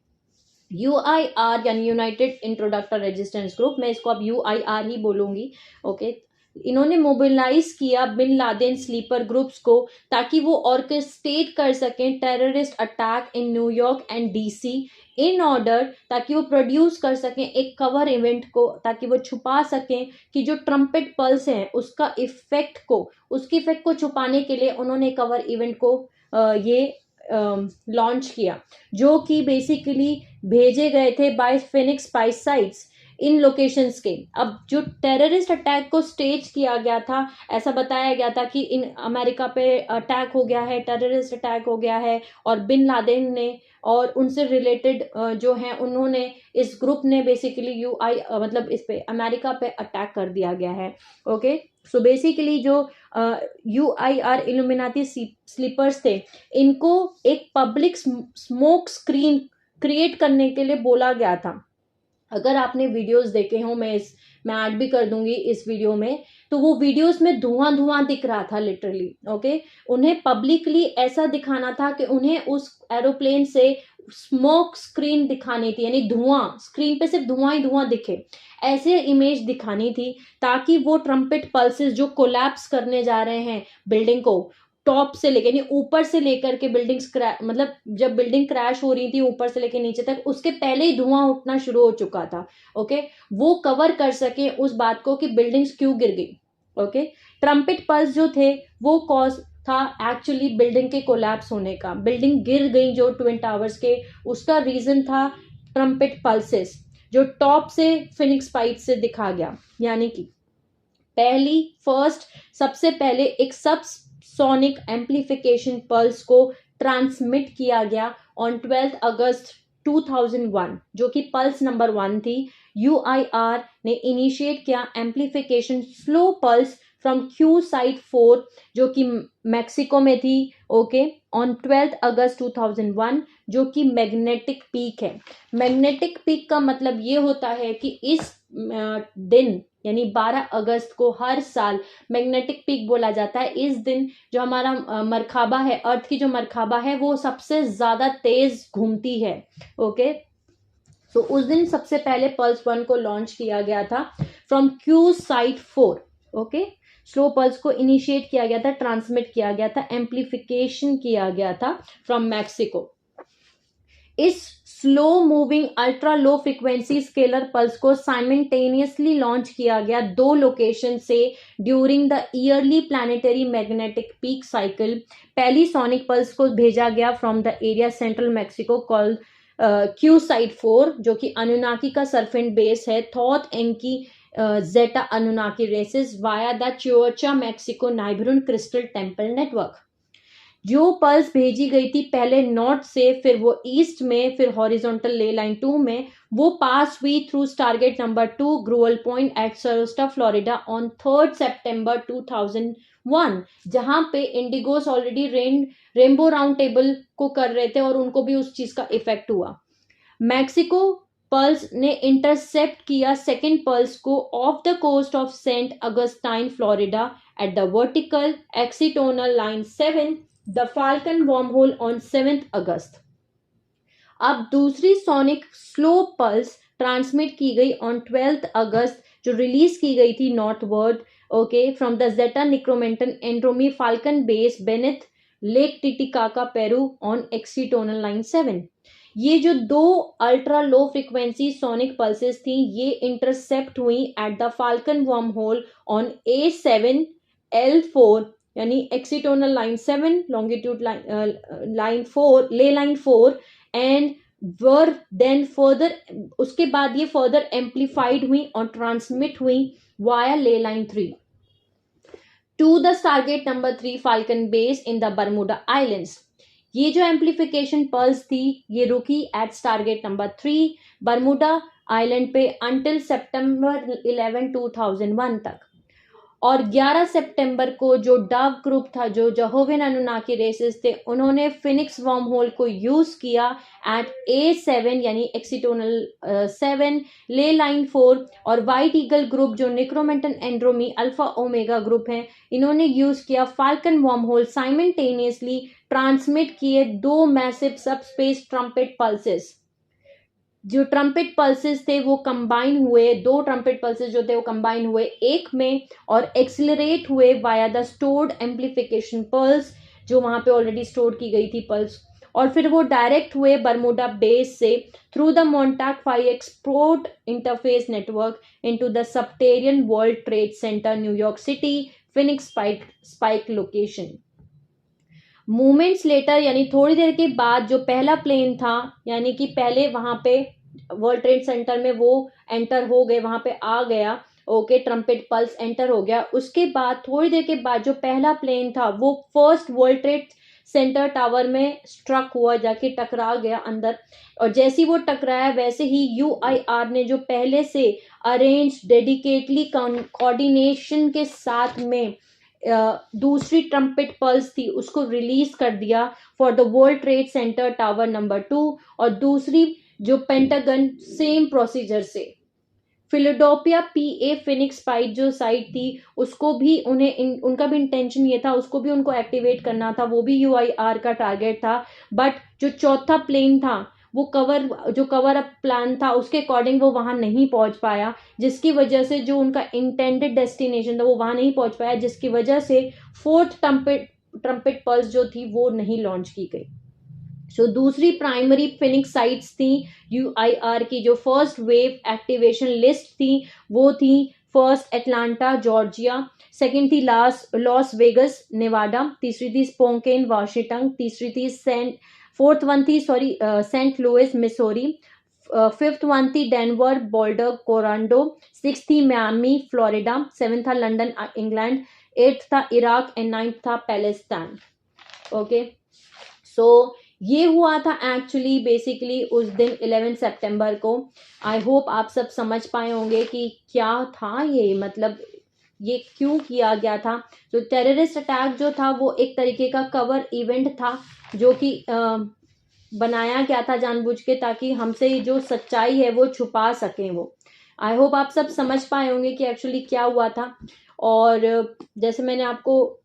A: UIR यानी यूनाइटेड इंट्रोडक्टर रेजिस्टेंस ग्रुप, मैं इसको अब UIR ही बोलूंगी, ओके। इन्होंने मोबिलाइज किया बिन लादेन स्लीपर ग्रुप्स को, ताकि वो ऑर्केस्ट्रेट कर सकें terrorist attack in New York and DC, in order, ताकि वो प्रोड्यूस कर सकें एक कवर इवेंट को, ताकि वो छुपा सकें कि जो ट्रम्पेट पल्स है उसका उसकी इफेक्ट को छुपाने के लिए उन्होंने कवर इवेंट को ये लॉन्च किया, जो कि बेसिकली भेजे गए थे by Phoenix spike sites in locations के। अब जो टेररिस्ट अटैक को स्टेज किया गया था, ऐसा बताया गया था कि इन अमेरिका पे अटैक हो गया है, टेररिस्ट अटैक हो गया है, और बिन लादेन ने और उनसे रिलेटेड जो हैं, उन्होंने, इस ग्रुप ने बेसिकली मतलब इस पे अमेरिका पे अटैक कर दिया गया है, ओके। सो बेसिकली जो UIR इल्यूमिनाटी स्लीपर्स थे, इनको एक पब्लिक स्मोक स्क्रीन क्रिएट करने के लिए बोला गया था। अगर आपने वीडियोस देखे हो, मैं ऐड भी कर दूंगी इस वीडियो में, तो वो वीडियोस में धुआं दिख रहा था लिटरली, ओके। उन्हें पब्लिकली ऐसा दिखाना था कि उन्हें उस एरोप्लेन से स्मोक स्क्रीन दिखानी थी, यानी धुआं, स्क्रीन पे सिर्फ धुआं ही धुआं दिखे, ऐसे इमेज दिखानी थी, ताकि वो ट्रम्पेट पल्सेस जो कोलैप्स करने जा रहे हैं बिल्डिंग को, टॉप से लेके, यानी ऊपर से लेकर के मतलब जब बिल्डिंग क्रैश हो रही थी ऊपर से लेके नीचे तक, उसके पहले ही धुआं उठना शुरू हो चुका था, ओके। वो कवर कर सके उस बात को कि बिल्डिंग्स क्यों गिर गई, ओके। ट्रम्पेट पल्स जो थे वो कॉज था एक्चुअली बिल्डिंग के कोलैप्स होने का, बिल्डिंग गिर गई जो ट्विन टावर्स के, उसका रीजन था ट्रम्पेट पल्सेस, जो टॉप से फिनिक्स स्पाइक से दिखा गया। यानी कि सबसे पहले एक सब सोनिक एम्प्लीफिकेशन पल्स को ट्रांसमिट किया गया ऑन 12 अगस्त 2001, जो कि पल्स नंबर 1 थी। UIR ने इनिशिएट किया amplification slow pulse from Q site 4, जो कि मैक्सिको में थी, ओके, ऑन 12 अगस्त 2001, जो कि मैग्नेटिक पीक है। मैग्नेटिक पीक का मतलब ये होता है कि इस दिन, यानी 12 अगस्त को हर साल मैग्नेटिक पीक बोला जाता है। इस दिन जो हमारा मरखाबा है, अर्थ की जो मरखाबा है, वो सबसे ज्यादा तेज घूमती है, ओके। तो उस दिन सबसे पहले पल्स 1 को लॉन्च किया गया था from Q site 4, okay. Slow pulse को इनिशिएट किया गया था, ट्रांसमिट किया गया था, एम्प्लीफिकेशन किया गया था फ्रॉम मैक्सिको। इस slow moving ultra low frequency scalar pulse को साइमल्टेनियसली लॉन्च किया गया 2 लोकेशन से during the early planetary magnetic peak cycle. पहली सोनिक पल्स को भेजा गया from the area central Mexico called Q site 4, जो कि अनुनाकी का सर्फेंट बेस है, Thoth Enki Zeta Anunnaki races via the Chihuahua Mexico Nibiruian crystal temple network. जो pulse भेजी गई थी पहले नॉर्थ से, फिर वो ईस्ट में, फिर हॉरिजॉन्टल ले लाइन 2 में, वो पास हुई through target number 2 grail point at Sarasota Florida on 3 सितंबर 2001, जहां पे Indigos already rainbow round table को कर रहे थे और उनको भी उस चीज का इफेक्ट हुआ। मैक्सिको पल्स ने इंटरसेप्ट किया सेकेंड पल्स को off the coast of Saint Augustine Florida at the vertical axiatonal line 7 the falcon wormhole 7 August. अब दूसरी सोनिक स्लो पल्स ट्रांसमिट की गई ऑन 12 अगस्त, जो रिलीज की गई थी northward, okay, from the Zeta Necromiton Andromie falcon base beneath lake Titicaca Peru on axiatonal line 7। ये जो दो ultra low frequency sonic pulses थी, ये इंटरसेप्ट हुई at the falcon worm hole on A7L4 यानी axiatonal line 7, longitude line 4, ley line 4, and were then further, उसके बाद ये फर्दर एम्पलीफाइड हुई और ट्रांसमिट हुई via ley line 3 to the target number 3 Falcon base in the Bermuda islands. ये जो amplification pulse थी ये रुकी at target number 3 Bermuda island पे अंटिल सितंबर 11, 2001 तक। और 11 सितंबर को जो डव ग्रुप था, जो जहोवन अनुनाकी रेसेस थे, उन्होंने फिनिक्स वर्म होल को यूज किया एट A7 यानी एक्सीटोनल 7, ले लाइन 4, और वाइट ईगल ग्रुप जो निक्रोमेंटन एंड्रोमी अल्फा ओमेगा ग्रुप हैं, इन्होंने यूज किया falcon worm hole. Simultaneously transmit किए दो मैसिव सब स्पेस ट्रम्पेट पल्सेस। जो ट्रम्पेट पल्सेस थे वो कंबाइन हुए, दो ट्रम्पेट पल्सेस जो थे वो कंबाइन हुए एक में और एक्सिलरेट हुए via the stored amplification pulse, जो वहां पे ऑलरेडी स्टोर की गई थी पल्स, और फिर वो डायरेक्ट हुए बर्मुडा बेस से through the मोन्टाक 5 export interface network into the सबटेरियन world Trade centre New York city Phoenix spike location. Moments later यानी थोड़ी देर के बाद जो पहला प्लेन था, यानी कि पहले वहां पे वर्ल्ड ट्रेड सेंटर में वो एंटर हो गए, वहां पे आ गया, ओके, ट्रम्पेट पल्स एंटर हो गया। उसके बाद थोड़ी देर के बाद जो पहला प्लेन था वो first world Trade centre tower में स्ट्रक हुआ, जाके टकरा गया अंदर, और जैसे ही वो टकराया वैसे ही UIR ने जो पहले से अरेंज डेडिकेटली कोऑर्डिनेशन के साथ में दूसरी ट्रम्पेट पल्स थी उसको रिलीज कर दिया for the world Trade centre tower number 2, और दूसरी जो पेंटागन सेम प्रोसीजर से फिलाडेल्फिया PA फिनिक्स स्पाइक जो साइट थी उसको भी उनका भी इंटेंशन ये था, उसको भी उनको एक्टिवेट करना था, वो भी UIR का टारगेट था। बट जो चौथा प्लेन था वो कवर अप प्लान था उसके अकॉर्डिंग वो वहां नहीं पहुंच पाया, जिसकी वजह से जो उनका इंटेंडेड डेस्टिनेशन था वो वहां नहीं पहुंच पाया, जिसकी वजह से फोर्थ ट्रम्पेट पल्स जो थी वो नहीं लॉन्च की गई। सो दूसरी प्राइमरी फिनिक्स साइट्स थी UIR की, जो फर्स्ट वेव एक्टिवेशन लिस्ट थी वो थी फर्स्ट एटलांटा जॉर्जिया, सेकंड थी लॉस वेगस नेवाडा, तीसरी थी स्पोकेन वाशिंगटन, तीसरी थी Saint Louis Missouri, fifth one थी डेनवर बोल्डर कोरांडो, सिक्स थी मियामी फ्लोरिडा, सेवन था लंदन इंग्लैंड, एट्थ था इराक एंड नाइन्थ था पैलेस्टाइन। ओके, सो ये हुआ था एक्चुअली बेसिकली उस दिन 11 सितंबर को। आई होप आप सब समझ पाए होंगे कि क्या था ये, मतलब ये क्यों किया गया था। तो टेररिस्ट अटैक जो था वो एक तरीके का कवर इवेंट था जो कि बनाया गया था जानबूझ के, ताकि हमसे जो सच्चाई है वो छुपा सकें वो। आई होप आप सब समझ पाए होंगे कि एक्चुअली क्या हुआ था। और जैसे मैंने आपको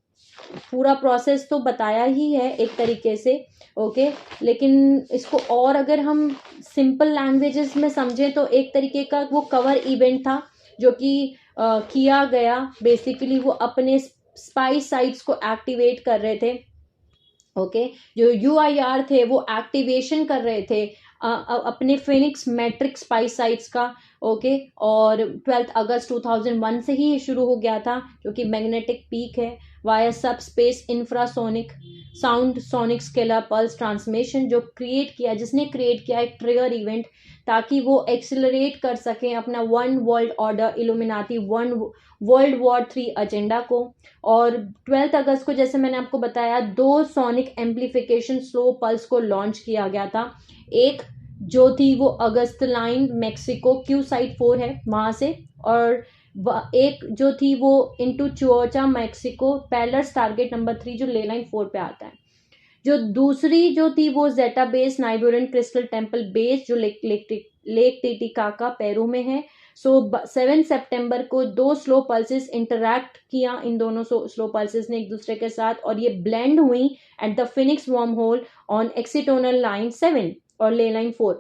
A: पूरा प्रोसेस तो बताया ही है एक तरीके से, ओके, लेकिन इसको और अगर हम सिंपल लैंग्वेजेस में समझें तो एक तरीके का वो कवर इवेंट था जो कि किया गया। बेसिकली वो अपने स्पाई साइट्स को एक्टिवेट कर रहे थे, ओके, जो UIR थे वो एक्टिवेशन कर रहे थे अपने फिनिक्स मैट्रिक स्पाई साइट्स का, ओके, और 12 अगस्त 2001 से ही ये शुरू हो गया था, जो कि मैग्नेटिक पीक है वाया सब space infrasonic sound sonic scalar pulse transmission, जो जिसने क्रिएट किया एक ट्रिगर इवेंट ताकि वो एक्सिलरेट कर सकें अपना one world order illuminati one world war 3 agenda को। और 12 अगस्त को जैसे मैंने आपको बताया 2 सोनिक एम्पलीफिकेशन स्लो पल्स को लॉन्च किया गया था। एक जो थी वो अगस्त लाइन मैक्सिको क्यू साइट 4 है वहां से, और एक जो थी वो इनटू चुआचा मैक्सिको पैलर्स टारगेट नंबर 3 जो ले लाइन 4 पे आता है। जो दूसरी जो थी वो जेटा बेस नाइबोरन क्रिस्टल टेम्पल बेस जो लेक टिटिकाका पेरू में है। 7 सितंबर को 2 स्लो पल्सेस इंटरैक्ट किया इन दोनों स्लो पल्सेस ने एक दूसरे के साथ, और ये ब्लेंड हुई at the Phoenix worm hole on axiatonal line 7 और ले लाइन 4।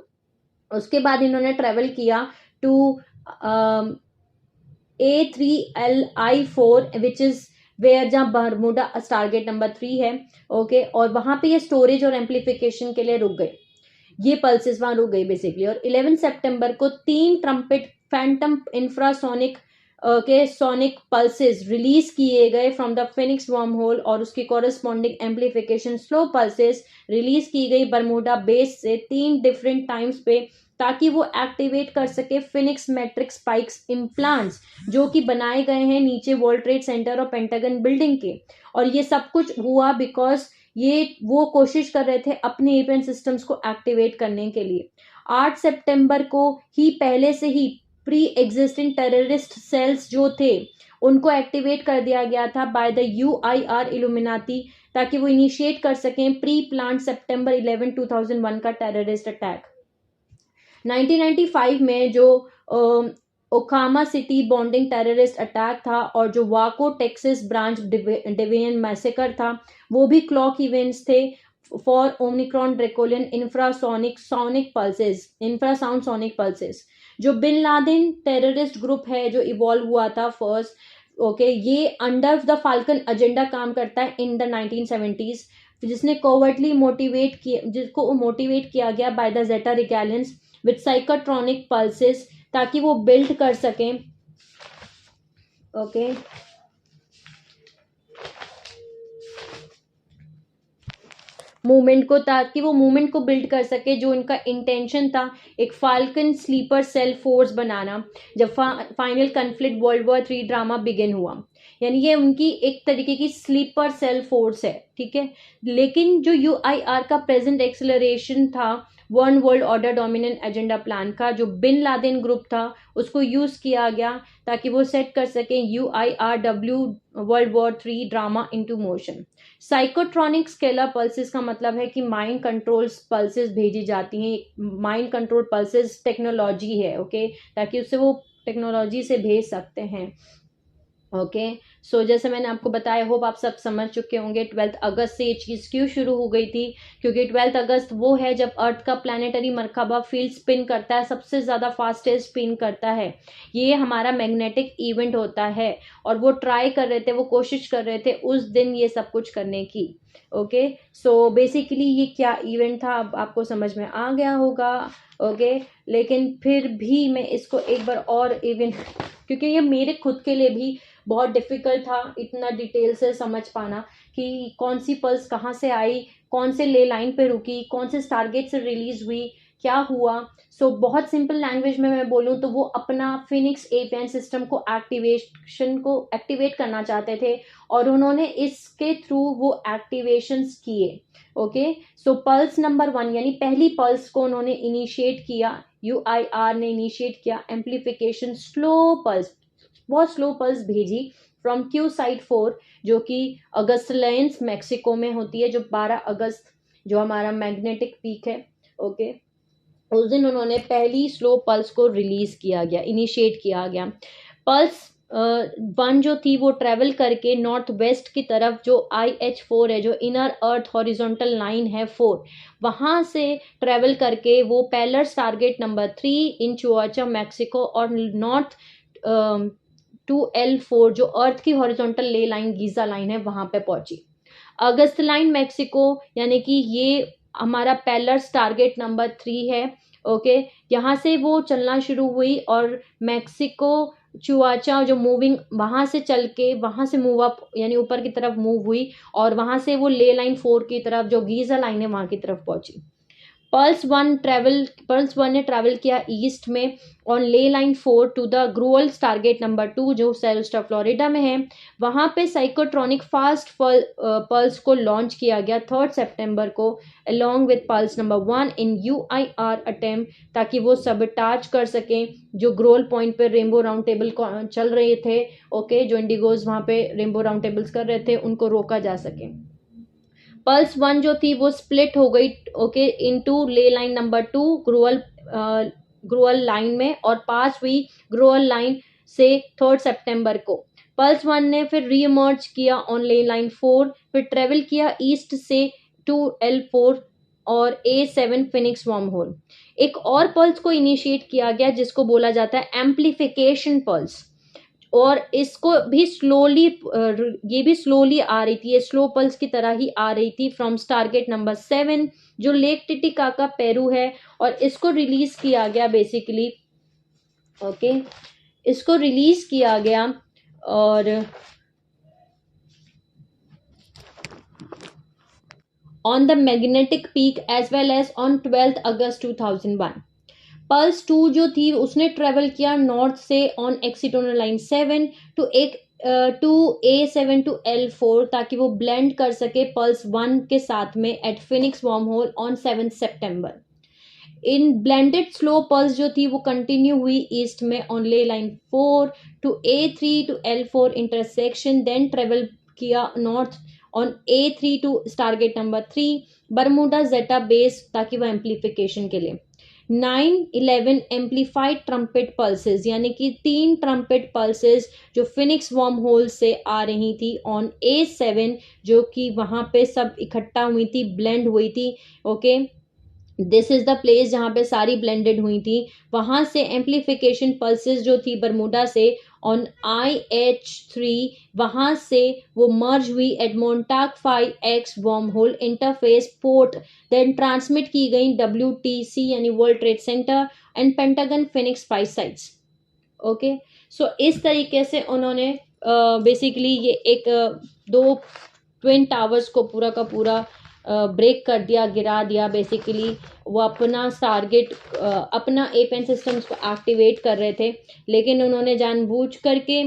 A: उसके बाद इन्होंने ट्रेवल किया to A3LI4 which is where जहां बरमुडा टारगेट नंबर 3 है। ओके, और वहां पे ये स्टोरेज और एम्पलीफिकेशन के लिए रुक गए, ये पल्सेस वहां रुक गई बेसिकली। और 11 सितंबर को 3 ट्रम्पेट फैंटम इंफ्रासोनिक के सोनिक पल्सेस रिलीज किए गए from the Phoenix worm hole, और उसकी corresponding amplification slow pulses release की गई बरमुडा बेस से 3 डिफरेंट टाइम्स पे, ताकि वो एक्टिवेट कर सके फिनिक्स मैट्रिक्स स्पाइक्स इम्प्लांट्स जो कि बनाए गए हैं नीचे वर्ल्ड ट्रेड सेंटर और पेंटागन बिल्डिंग के। और ये सब कुछ हुआ बिकॉज ये वो कोशिश कर रहे थे अपने एपीएन सिस्टम्स को एक्टिवेट करने के लिए। 8 सितंबर को ही पहले से ही प्री एग्जिस्टिंग टेररिस्ट सेल्स जो थे उनको एक्टिवेट कर दिया गया था बाय द यूआईआर इल्यूमिनाटी, ताकि वो इनिशिएट कर सकें प्री प्लान सितंबर 11, 2001 का टेररिस्ट अटैक। 1995 में जो Oklahoma city bombing terrorist attack था और जो Waco Texas Branch Davidian massacre था, वो भी क्लॉक इवेंट्स थे for omicron draconian infrasound sonic pulses. जो बिन लादेन टेररिस्ट ग्रुप है जो इवॉल्व हुआ था फर्स्ट, ओके, ये अंडर द फाल्कन एजेंडा काम करता है इन द 1970s, जिसको मोटिवेट किया गया by the Zeta Rigelians with psychotronic pulses, ताकि वो बिल्ड कर सकें ओके मूवमेंट को, ताकि वो मूवमेंट को बिल्ड कर सके। जो इनका इंटेंशन था एक फाल्कन स्लीपर सेल फोर्स बनाना जब final conflict world war 3 drama begin हुआ, यानी ये उनकी एक तरीके की स्लीपर सेल फोर्स है, ठीक है। लेकिन जो यूआईआर का प्रेजेंट एक्सेलरेशन था one world order dominant agenda plan का, जो बिन लादेन ग्रुप था उसको यूज किया गया ताकि वो सेट कर सके UIRW world war 3 drama into motion. Psychotronic scalar pulses का मतलब है कि माइंड कंट्रोल पल्सेस भेजी जाती हैं। माइंड कंट्रोल पल्सेस टेक्नोलॉजी है, ओके, ताकि उससे वो टेक्नोलॉजी से भेज सकते हैं। ओके, सो जैसे मैंने आपको बताया, होप आप सब समझ चुके होंगे 12 अगस्त से ये चीज़ क्यों शुरू हो गई थी, क्योंकि 12 अगस्त वो है जब अर्थ का प्लानिटरी मरकबा फील्ड स्पिन करता है, सबसे ज़्यादा फास्टेस्ट स्पिन करता है। ये हमारा मैग्नेटिक इवेंट होता है और वो ट्राई कर रहे थे, वो कोशिश कर रहे थे उस दिन ये सब कुछ करने की। ओके, सो बेसिकली ये क्या इवेंट था अब आपको समझ में आ गया होगा। ओके, लेकिन फिर भी मैं इसको एक बार और इवेंट, क्योंकि ये मेरे खुद के लिए भी बहुत डिफिकल्ट था इतना डिटेल से समझ पाना कि कौन सी पल्स कहाँ से आई, कौन से ले लाइन पे रुकी, कौन से टारगेट से रिलीज हुई, क्या हुआ। सो बहुत सिंपल लैंग्वेज में मैं बोलूँ तो वो अपना फिनिक्स एपीएन सिस्टम को एक्टिवेट करना चाहते थे और उन्होंने इसके थ्रू वो एक्टिवेशंस किए। ओके, सो पल्स नंबर 1 यानी पहली पल्स को उन्होंने इनिशिएट किया, यूआईआर ने इनिशिएट किया एम्पलीफिकेशन स्लो पल्स, बहुत स्लो पल्स भेजी फ्रॉम क्यू साइट 4 जो कि अगस्त लाइन्स मैक्सिको में होती है, जो 12 अगस्त जो हमारा मैग्नेटिक पीक है। ओके, उस दिन उन्होंने पहली स्लो पल्स को रिलीज किया गया, इनिशिएट किया गया। पल्स 1 जो थी वो ट्रेवल करके नॉर्थ वेस्ट की तरफ जो IH4 है, जो इनर अर्थ हॉरिजॉन्टल लाइन है 4, वहां से ट्रेवल करके वो पैलर्स टारगेट नंबर 3 इन चुआचा मैक्सिको और नॉर्थ 2L4 जो अर्थ की हॉरिजॉन्टल ले लाइन गीजा लाइन है वहां पे पहुंची। अगस्त लाइन मैक्सिको यानी कि ये हमारा पैलर्स टारगेट नंबर 3 है। ओके, यहाँ से वो चलना शुरू हुई और मैक्सिको चुआचा जो मूविंग वहां से चल के वहां से मूव अप यानी ऊपर की तरफ मूव हुई और वहां से वो ले लाइन 4 की तरफ जो गीजा लाइन है वहां की तरफ पहुंची। पल्स 1 ने ट्रैवल किया ईस्ट में on ley line 4 to the grail target number 2 जो सेरोस्टा फ्लोरिडा में है। वहां पे साइकोट्रॉनिक फास्ट पल्स को लॉन्च किया गया 3 सितंबर को along with pulse number 1 in UIR attempt, ताकि वो सबटाज कर सकें जो ग्रोल पॉइंट पे रेनबो राउंड टेबल चल रहे थे। ओके, जो इंडिगोज वहां पे रेनबो राउंड टेबल्स कर रहे थे उनको रोका जा सके। पल्स 1 जो थी वो स्प्लिट हो गई ओके इनटू ले लाइन नंबर 2 ग्रुअल लाइन में और पास हुई ग्रुअल लाइन से 3 सितंबर को। पल्स 1 ने फिर रीइमर्ज किया ऑन ले लाइन 4, फिर ट्रेवल किया ईस्ट से टू L4 और A7 फिनिक्स वर्म होल। एक और पल्स को इनिशिएट किया गया जिसको बोला जाता है एम्प्लीफिकेशन पल्स, और इसको भी स्लोली ये भी स्लोली आ रही थी, ये स्लो पल्स की तरह ही आ रही थी फ्रॉम टारगेट नंबर 7 जो लेक टिटिकाका पेरू है, और इसको रिलीज किया गया बेसिकली। ओके, इसको रिलीज किया गया और on the magnetic peak as well as on 12 August 2001। Pulse 2 जो थी उसने ट्रेवल किया नॉर्थ से on axiatonal line 7 to A7 to L4 ताकि वो ब्लेंड कर सके पल्स 1 के साथ में at Phoenix worm hole on 7 सितंबर। इन ब्लेंडेड स्लो पल्स जो थी वो कंटिन्यू हुई ईस्ट में on ley line 4 to A3 to L4 intersection, then travel किया north on A3 to target number 3 Bermuda zeta base ताकि वो एम्प्लीफिकेशन के लिए 9-11 एम्प्लीफाइड ट्रम्पेट पल्सेस यानी कि 3 ट्रम्पेट पल्सेस जो फिनिक्स वर्म होल से आ रही थी ऑन A7 जो कि वहां पे सब इकट्ठा हुई थी, ब्लेंड हुई थी। Okay, this is the place जहां पे सारी ब्लेंडेड हुई थी। वहां से एम्प्लीफिकेशन पल्सेस जो थी बरमूडा से ऑन IH3 वहां से वो मर्ज हुई at Montauk 5X worm hole interface port, then transmit की गई WTC यानी World Trade Center and Pentagon Phoenix 5 sites. Okay, so इस तरीके से उन्होंने बेसिकली ये एक दो ट्विन टावर्स को पूरा का पूरा ब्रेक कर दिया, गिरा दिया। बेसिकली वो अपना टारगेट अपना एपेन सिस्टम्स को एक्टिवेट कर रहे थे, लेकिन उन्होंने जानबूझ करके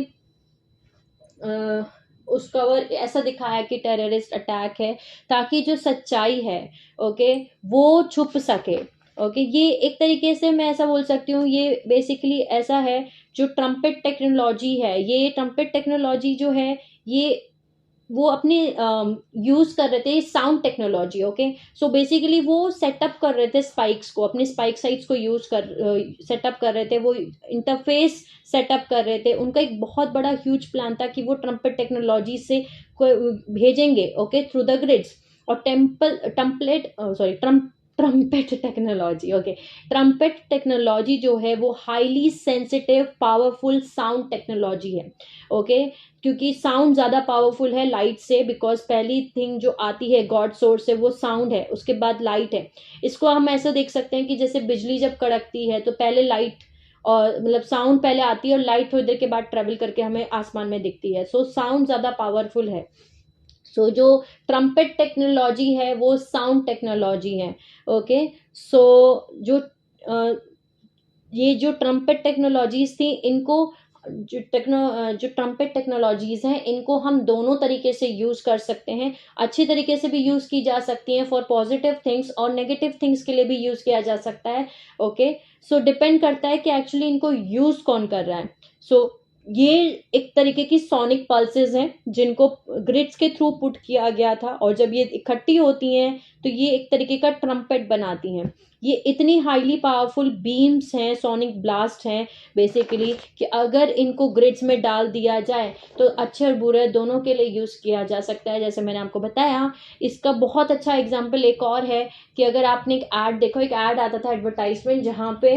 A: उस कवर ऐसा दिखाया कि टेररिस्ट अटैक है ताकि जो सच्चाई है ओके वो छुप सके। ओके, ये एक तरीके से मैं ऐसा बोल सकती हूँ, ये बेसिकली ऐसा है जो ट्रम्पेट टेक्नोलॉजी है, ये ट्रम्पेट टेक्नोलॉजी जो है ये वो अपने यूज कर रहे थे sound technology. Okay, so basically वो सेटअप कर रहे थे स्पाइक्स को, अपने स्पाइक साइट्स को यूज कर सेटअप कर रहे थे, वो इंटरफेस सेटअप कर रहे थे। उनका एक बहुत बड़ा ह्यूज प्लान था कि वो ट्रम्पेट टेक्नोलॉजी से भेजेंगे ओके थ्रू द ग्रिड्स और trumpet technology. Okay, trumpet technology जो है वो highly sensitive powerful sound technology है। ओके, क्योंकि साउंड ज़्यादा पावरफुल है लाइट से, बिकॉज पहली थिंग जो आती है गॉड सोर्स से वो साउंड है, उसके बाद लाइट है। इसको हम ऐसा देख सकते हैं कि जैसे बिजली जब कड़कती है तो पहले लाइट और मतलब साउंड पहले आती है और लाइट थोड़ी देर के बाद ट्रेवल करके हमें आसमान में दिखती है। सो साउंड ज़्यादा पावरफुल है। सो जो ट्रम्पेट टेक्नोलॉजी है वो साउंड टेक्नोलॉजी है। ओके, सो जो ये जो ट्रम्पेट टेक्नोलॉजीज थी इनको जो ट्रम्पेट टेक्नोलॉजीज हैं इनको हम दोनों तरीके से यूज कर सकते हैं। अच्छी तरीके से भी यूज की जा सकती हैं फॉर पॉजिटिव थिंग्स और नेगेटिव थिंग्स के लिए भी यूज किया जा सकता है। ओके, सो डिपेंड करता है कि एक्चुअली इनको यूज कौन कर रहा है। सो ये एक तरीके की सोनिक पल्सेस हैं जिनको ग्रिड्स के थ्रू पुट किया गया था, और जब ये इकट्ठी होती हैं तो ये एक तरीके का ट्रम्पेट बनाती हैं। ये इतनी हाईली पावरफुल बीम्स हैं, सोनिक ब्लास्ट हैं बेसिकली, कि अगर इनको ग्रिड्स में डाल दिया जाए तो अच्छे और बुरे दोनों के लिए यूज किया जा सकता है। जैसे मैंने आपको बताया, इसका बहुत अच्छा एग्जाम्पल एक और है कि अगर आपने एक ऐड देखो, एक ऐड आता था एडवर्टाइजमेंट जहाँ पे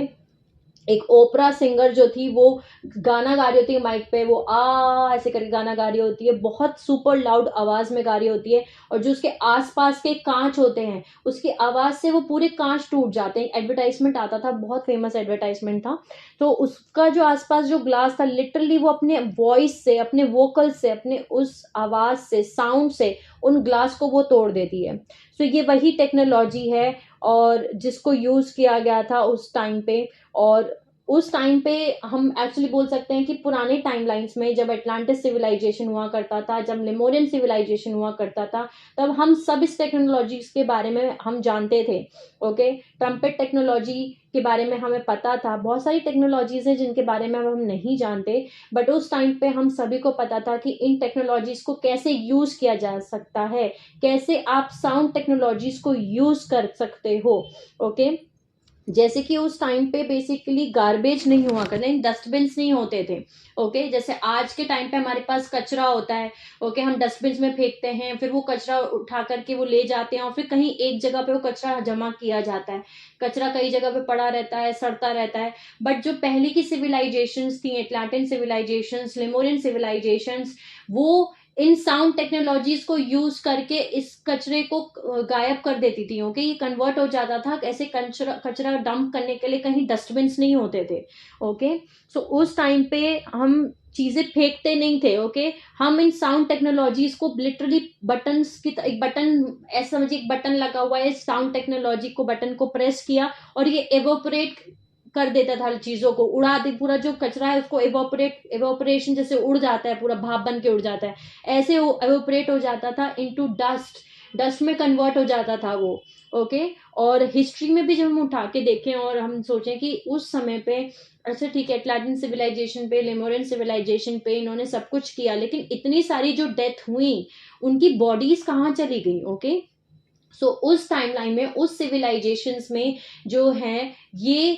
A: एक ओपरा सिंगर जो थी वो गाना गा रही होती है माइक पे, वो आ ऐसे करके गाना गा रही होती है, बहुत सुपर लाउड आवाज में गा रही होती है, और जो उसके आसपास के कांच होते हैं उसकी आवाज से वो पूरे कांच टूट जाते हैं। एडवर्टाइजमेंट आता था, बहुत फेमस एडवर्टाइजमेंट था, तो उसका जो आसपास जो ग्लास था, लिटरली वो अपने वॉइस से, अपने वोकल से, अपने उस आवाज से, साउंड से उन ग्लास को वो तोड़ देती है। सो ये वही टेक्नोलॉजी है और जिसको यूज किया गया था उस टाइम पे। और उस टाइम पे हम एक्चुअली बोल सकते हैं कि पुराने टाइमलाइंस में जब अटलांटिस सिविलाइजेशन हुआ करता था, जब लेमोरियन सिविलाइजेशन हुआ करता था, तब हम सब इस टेक्नोलॉजीज के बारे में हम जानते थे। ओके, ट्रम्पेट टेक्नोलॉजी के बारे में हमें पता था, बहुत सारी टेक्नोलॉजीज हैं जिनके बारे में हम नहीं जानते, बट उस टाइम पे हम सभी को पता था कि इन टेक्नोलॉजीज को कैसे यूज किया जा सकता है, कैसे आप साउंड टेक्नोलॉजीज को यूज कर सकते हो। ओके, जैसे कि उस टाइम पे बेसिकली गार्बेज नहीं हुआ करते, डस्टबिन्स नहीं होते थे। ओके, जैसे आज के टाइम पे हमारे पास कचरा होता है। ओके, हम डस्टबिन्स में फेंकते हैं, फिर वो कचरा उठा करके वो ले जाते हैं और फिर कहीं एक जगह पे वो कचरा जमा किया जाता है। कचरा कई जगह पे पड़ा रहता है, सड़ता रहता है। बट जो पहले की सिविलाइजेशंस थी, एटलांटिन सिविलाइजेशंस, लेमोरियन सिविलाइजेशंस, वो इन साउंड टेक्नोलॉजीज को यूज करके इस कचरे को गायब कर देती थी। ओके, ये कन्वर्ट हो जाता था, ऐसे कचरा कचरा डंप करने के लिए कहीं डस्टबिन्स नहीं होते थे। ओके, सो उस टाइम पे हम चीजें फेंकते नहीं थे। ओके, हम इन साउंड टेक्नोलॉजीज को लिटरली बटन्स की एक बटन, ऐसा समझिए एक बटन लगा हुआ है, साउंड टेक्नोलॉजी को बटन को प्रेस किया और ये एवोपरेट कर देता था चीजों को, उड़ा दे, पूरा जो कचरा है उसको एवोपरेशन जैसे उड़ जाता है, पूरा भाप बन के उड़ जाता है, ऐसे वो एवोपरेट हो जाता था इनटू डस्ट, डस्ट में कन्वर्ट हो जाता था वो। ओके, और हिस्ट्री में भी जब हम उठा के देखें और हम सोचें कि उस समय पे, अच्छा ठीक है, एटलांटिन सिविलाइजेशन पे, लेमोरियन सिविलाइजेशन पे इन्होंने सब कुछ किया, लेकिन इतनी सारी जो डेथ हुई उनकी बॉडीज कहाँ चली गई। ओके, सो उस टाइमलाइन में, उस सिविलाइजेशंस में जो है ये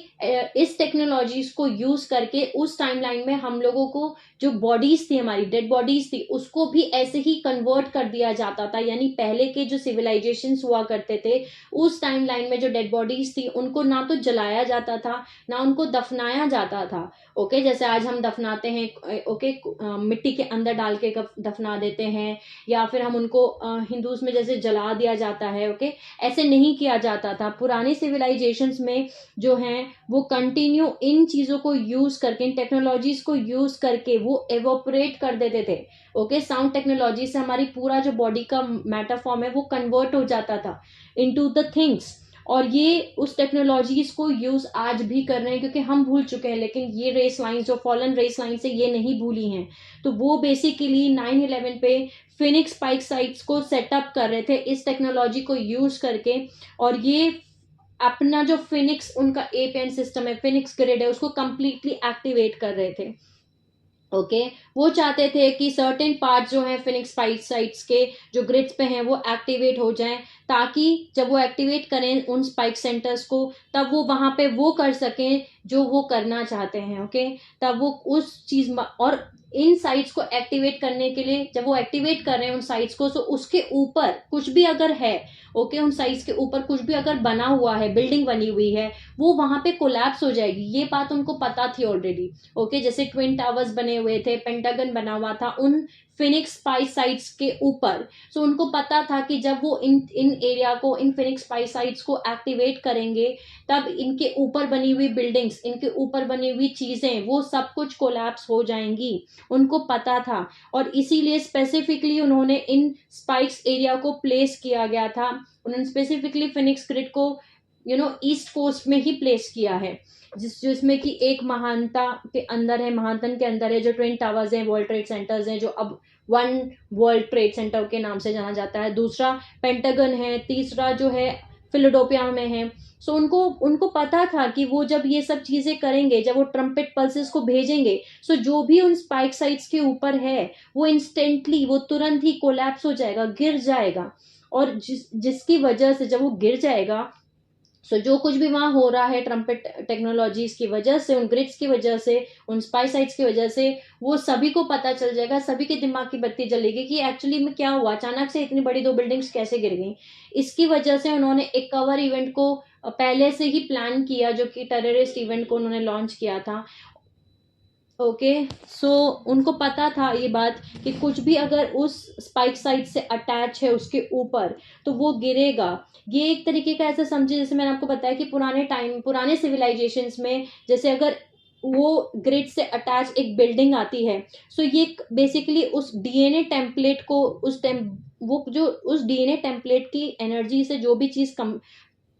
A: इस टेक्नोलॉजीज को यूज करके उस टाइमलाइन में हम लोगों को जो बॉडीज थी, हमारी डेड बॉडीज थी, उसको भी ऐसे ही कन्वर्ट कर दिया जाता था। यानी पहले के जो सिविलाइजेशंस हुआ करते थे उस टाइमलाइन में जो डेड बॉडीज थी उनको ना तो जलाया जाता था, ना उनको दफनाया जाता था। ओके, जैसे आज हम दफनाते हैं, ओके, मिट्टी के अंदर डाल के दफना देते हैं, या फिर हम उनको हिंदूज में जैसे जला दिया जाता है। ओके, ऐसे नहीं किया जाता था पुरानी सिविलाइजेशंस में। जो है वो कंटिन्यू इन चीजों को यूज करके, इन टेक्नोलॉजीज को यूज करके वो एवोपरेट कर देते थे। ओके, साउंड टेक्नोलॉजी से हमारी पूरा जो बॉडी का मैटर फॉर्म है वो कन्वर्ट हो जाता था इनटू द थिंग्स। और ये उस टेक्नोलॉजीज को यूज आज भी कर रहे हैं, क्योंकि हम भूल चुके हैं, लेकिन ये रेस लाइन, जो फॉलन रेस लाइन से ये नहीं भूली हैं। तो वो बेसिकली 9/11 पे फिनिक्स स्पाइक साइट्स को सेटअप कर रहे थे इस टेक्नोलॉजी को यूज करके, और ये अपना जो फिनिक्स उनका एपीएन सिस्टम है, फिनिक्स ग्रिड है, उसको कंप्लीटली एक्टिवेट कर रहे थे। ओके, वो चाहते थे कि सर्टेन पार्ट जो है फिनिक्स स्पाइक साइट्स के जो ग्रिड्स पे हैं वो एक्टिवेट हो जाएं, ताकि जब वो एक्टिवेट करें उन स्पाइक सेंटर्स को, तब वो वहां पे वो कर सकें जो वो करना चाहते हैं। ओके, तब वो उस चीज और इन साइट्स को एक्टिवेट करने के लिए, जब वो एक्टिवेट कर रहे हैं उन साइट्स को, तो उसके ऊपर कुछ भी अगर है, ओके, उन साइट्स के ऊपर कुछ भी अगर बना हुआ है, बिल्डिंग बनी हुई है, वो वहां पे कोलैप्स हो जाएगी। ये बात उनको पता थी ऑलरेडी। ओके, जैसे ट्विन टावर्स बने हुए थे, पेंटागन बना हुआ था उन फिनिक्स स्पाइस साइट्स के ऊपर। सो उनको पता था कि जब वो इन इन एरिया को, इन फिनिक्स स्पाइस साइट्स को एक्टिवेट करेंगे, तब इनके ऊपर बनी हुई बिल्डिंग्स, इनके ऊपर बनी हुई चीजें, वो सब कुछ कोलैप्स हो जाएंगी। उनको पता था, और इसीलिए स्पेसिफिकली उन्होंने इन स्पाइक्स एरिया को प्लेस किया गया था। उन्होंने स्पेसिफिकली फिनिक्स ग्रिड को ईस्ट कोस्ट में ही प्लेस किया है, जिसमें कि एक महानता के अंदर है, महानतन के अंदर है, जो ट्विन टावर्स हैं, वर्ल्ड ट्रेड सेंटर्स हैं, जो अब वन वर्ल्ड ट्रेड सेंटर के नाम से जाना जाता है। दूसरा पेंटागन है, तीसरा जो है फिलाडेल्फिया में है। सो उनको पता था कि वो जब ये सब चीजें करेंगे, जब वो ट्रम्पेट पल्सेस को भेजेंगे, सो जो भी उन स्पाइक साइट्स के ऊपर है वो इंस्टेंटली, वो तुरंत ही कोलैप्स हो जाएगा, गिर जाएगा। और जिसकी वजह से जब वो गिर जाएगा, सो जो कुछ भी वहां हो रहा है ट्रम्पेट टेक्नोलॉजीज की वजह से, उन ग्रिड्स की वजह से, उन स्पाइसाइट्स की वजह से, वो सभी को पता चल जाएगा, सभी के दिमाग की बत्ती जलेगी कि एक्चुअली में क्या हुआ, अचानक से इतनी बड़ी दो बिल्डिंग्स कैसे गिर गई। इसकी वजह से उन्होंने एक कवर इवेंट को पहले से ही प्लान किया, जो कि टेररिस्ट इवेंट को उन्होंने लॉन्च किया था। ओके, सो उनको पता था ये बात कि कुछ भी अगर उस स्पाइक साइट से अटैच है उसके ऊपर तो वो गिरेगा। ये एक तरीके का ऐसा समझे, जैसे मैंने आपको बताया कि पुराने सिविलाइजेशंस में जैसे अगर वो ग्रिड से अटैच एक बिल्डिंग आती है, सो ये बेसिकली उस डीएनए टेम्पलेट को वो जो उस डीएनए टेम्पलेट की एनर्जी से जो भी चीज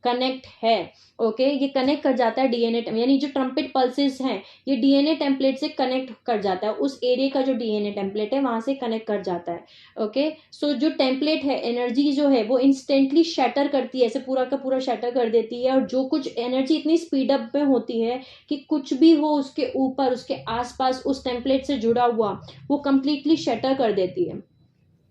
A: कनेक्ट है, ओके, ये कनेक्ट कर जाता है डीएनए, यानी जो ट्रम्पेट पल्सेस हैं ये डीएनए टेम्पलेट से कनेक्ट कर जाता है, उस एरिया का जो डीएनए टेम्पलेट है वहां से कनेक्ट कर जाता है। ओके, सो जो टेम्पलेट है, एनर्जी जो है वो इंस्टेंटली शटर करती है, ऐसे पूरा का पूरा शटर कर देती है, और जो कुछ एनर्जी इतनी स्पीड अप में होती है कि कुछ भी हो उसके ऊपर उसके आसपास उस टेम्पलेट से जुड़ा हुआ वो कंप्लीटली शटर कर देती है।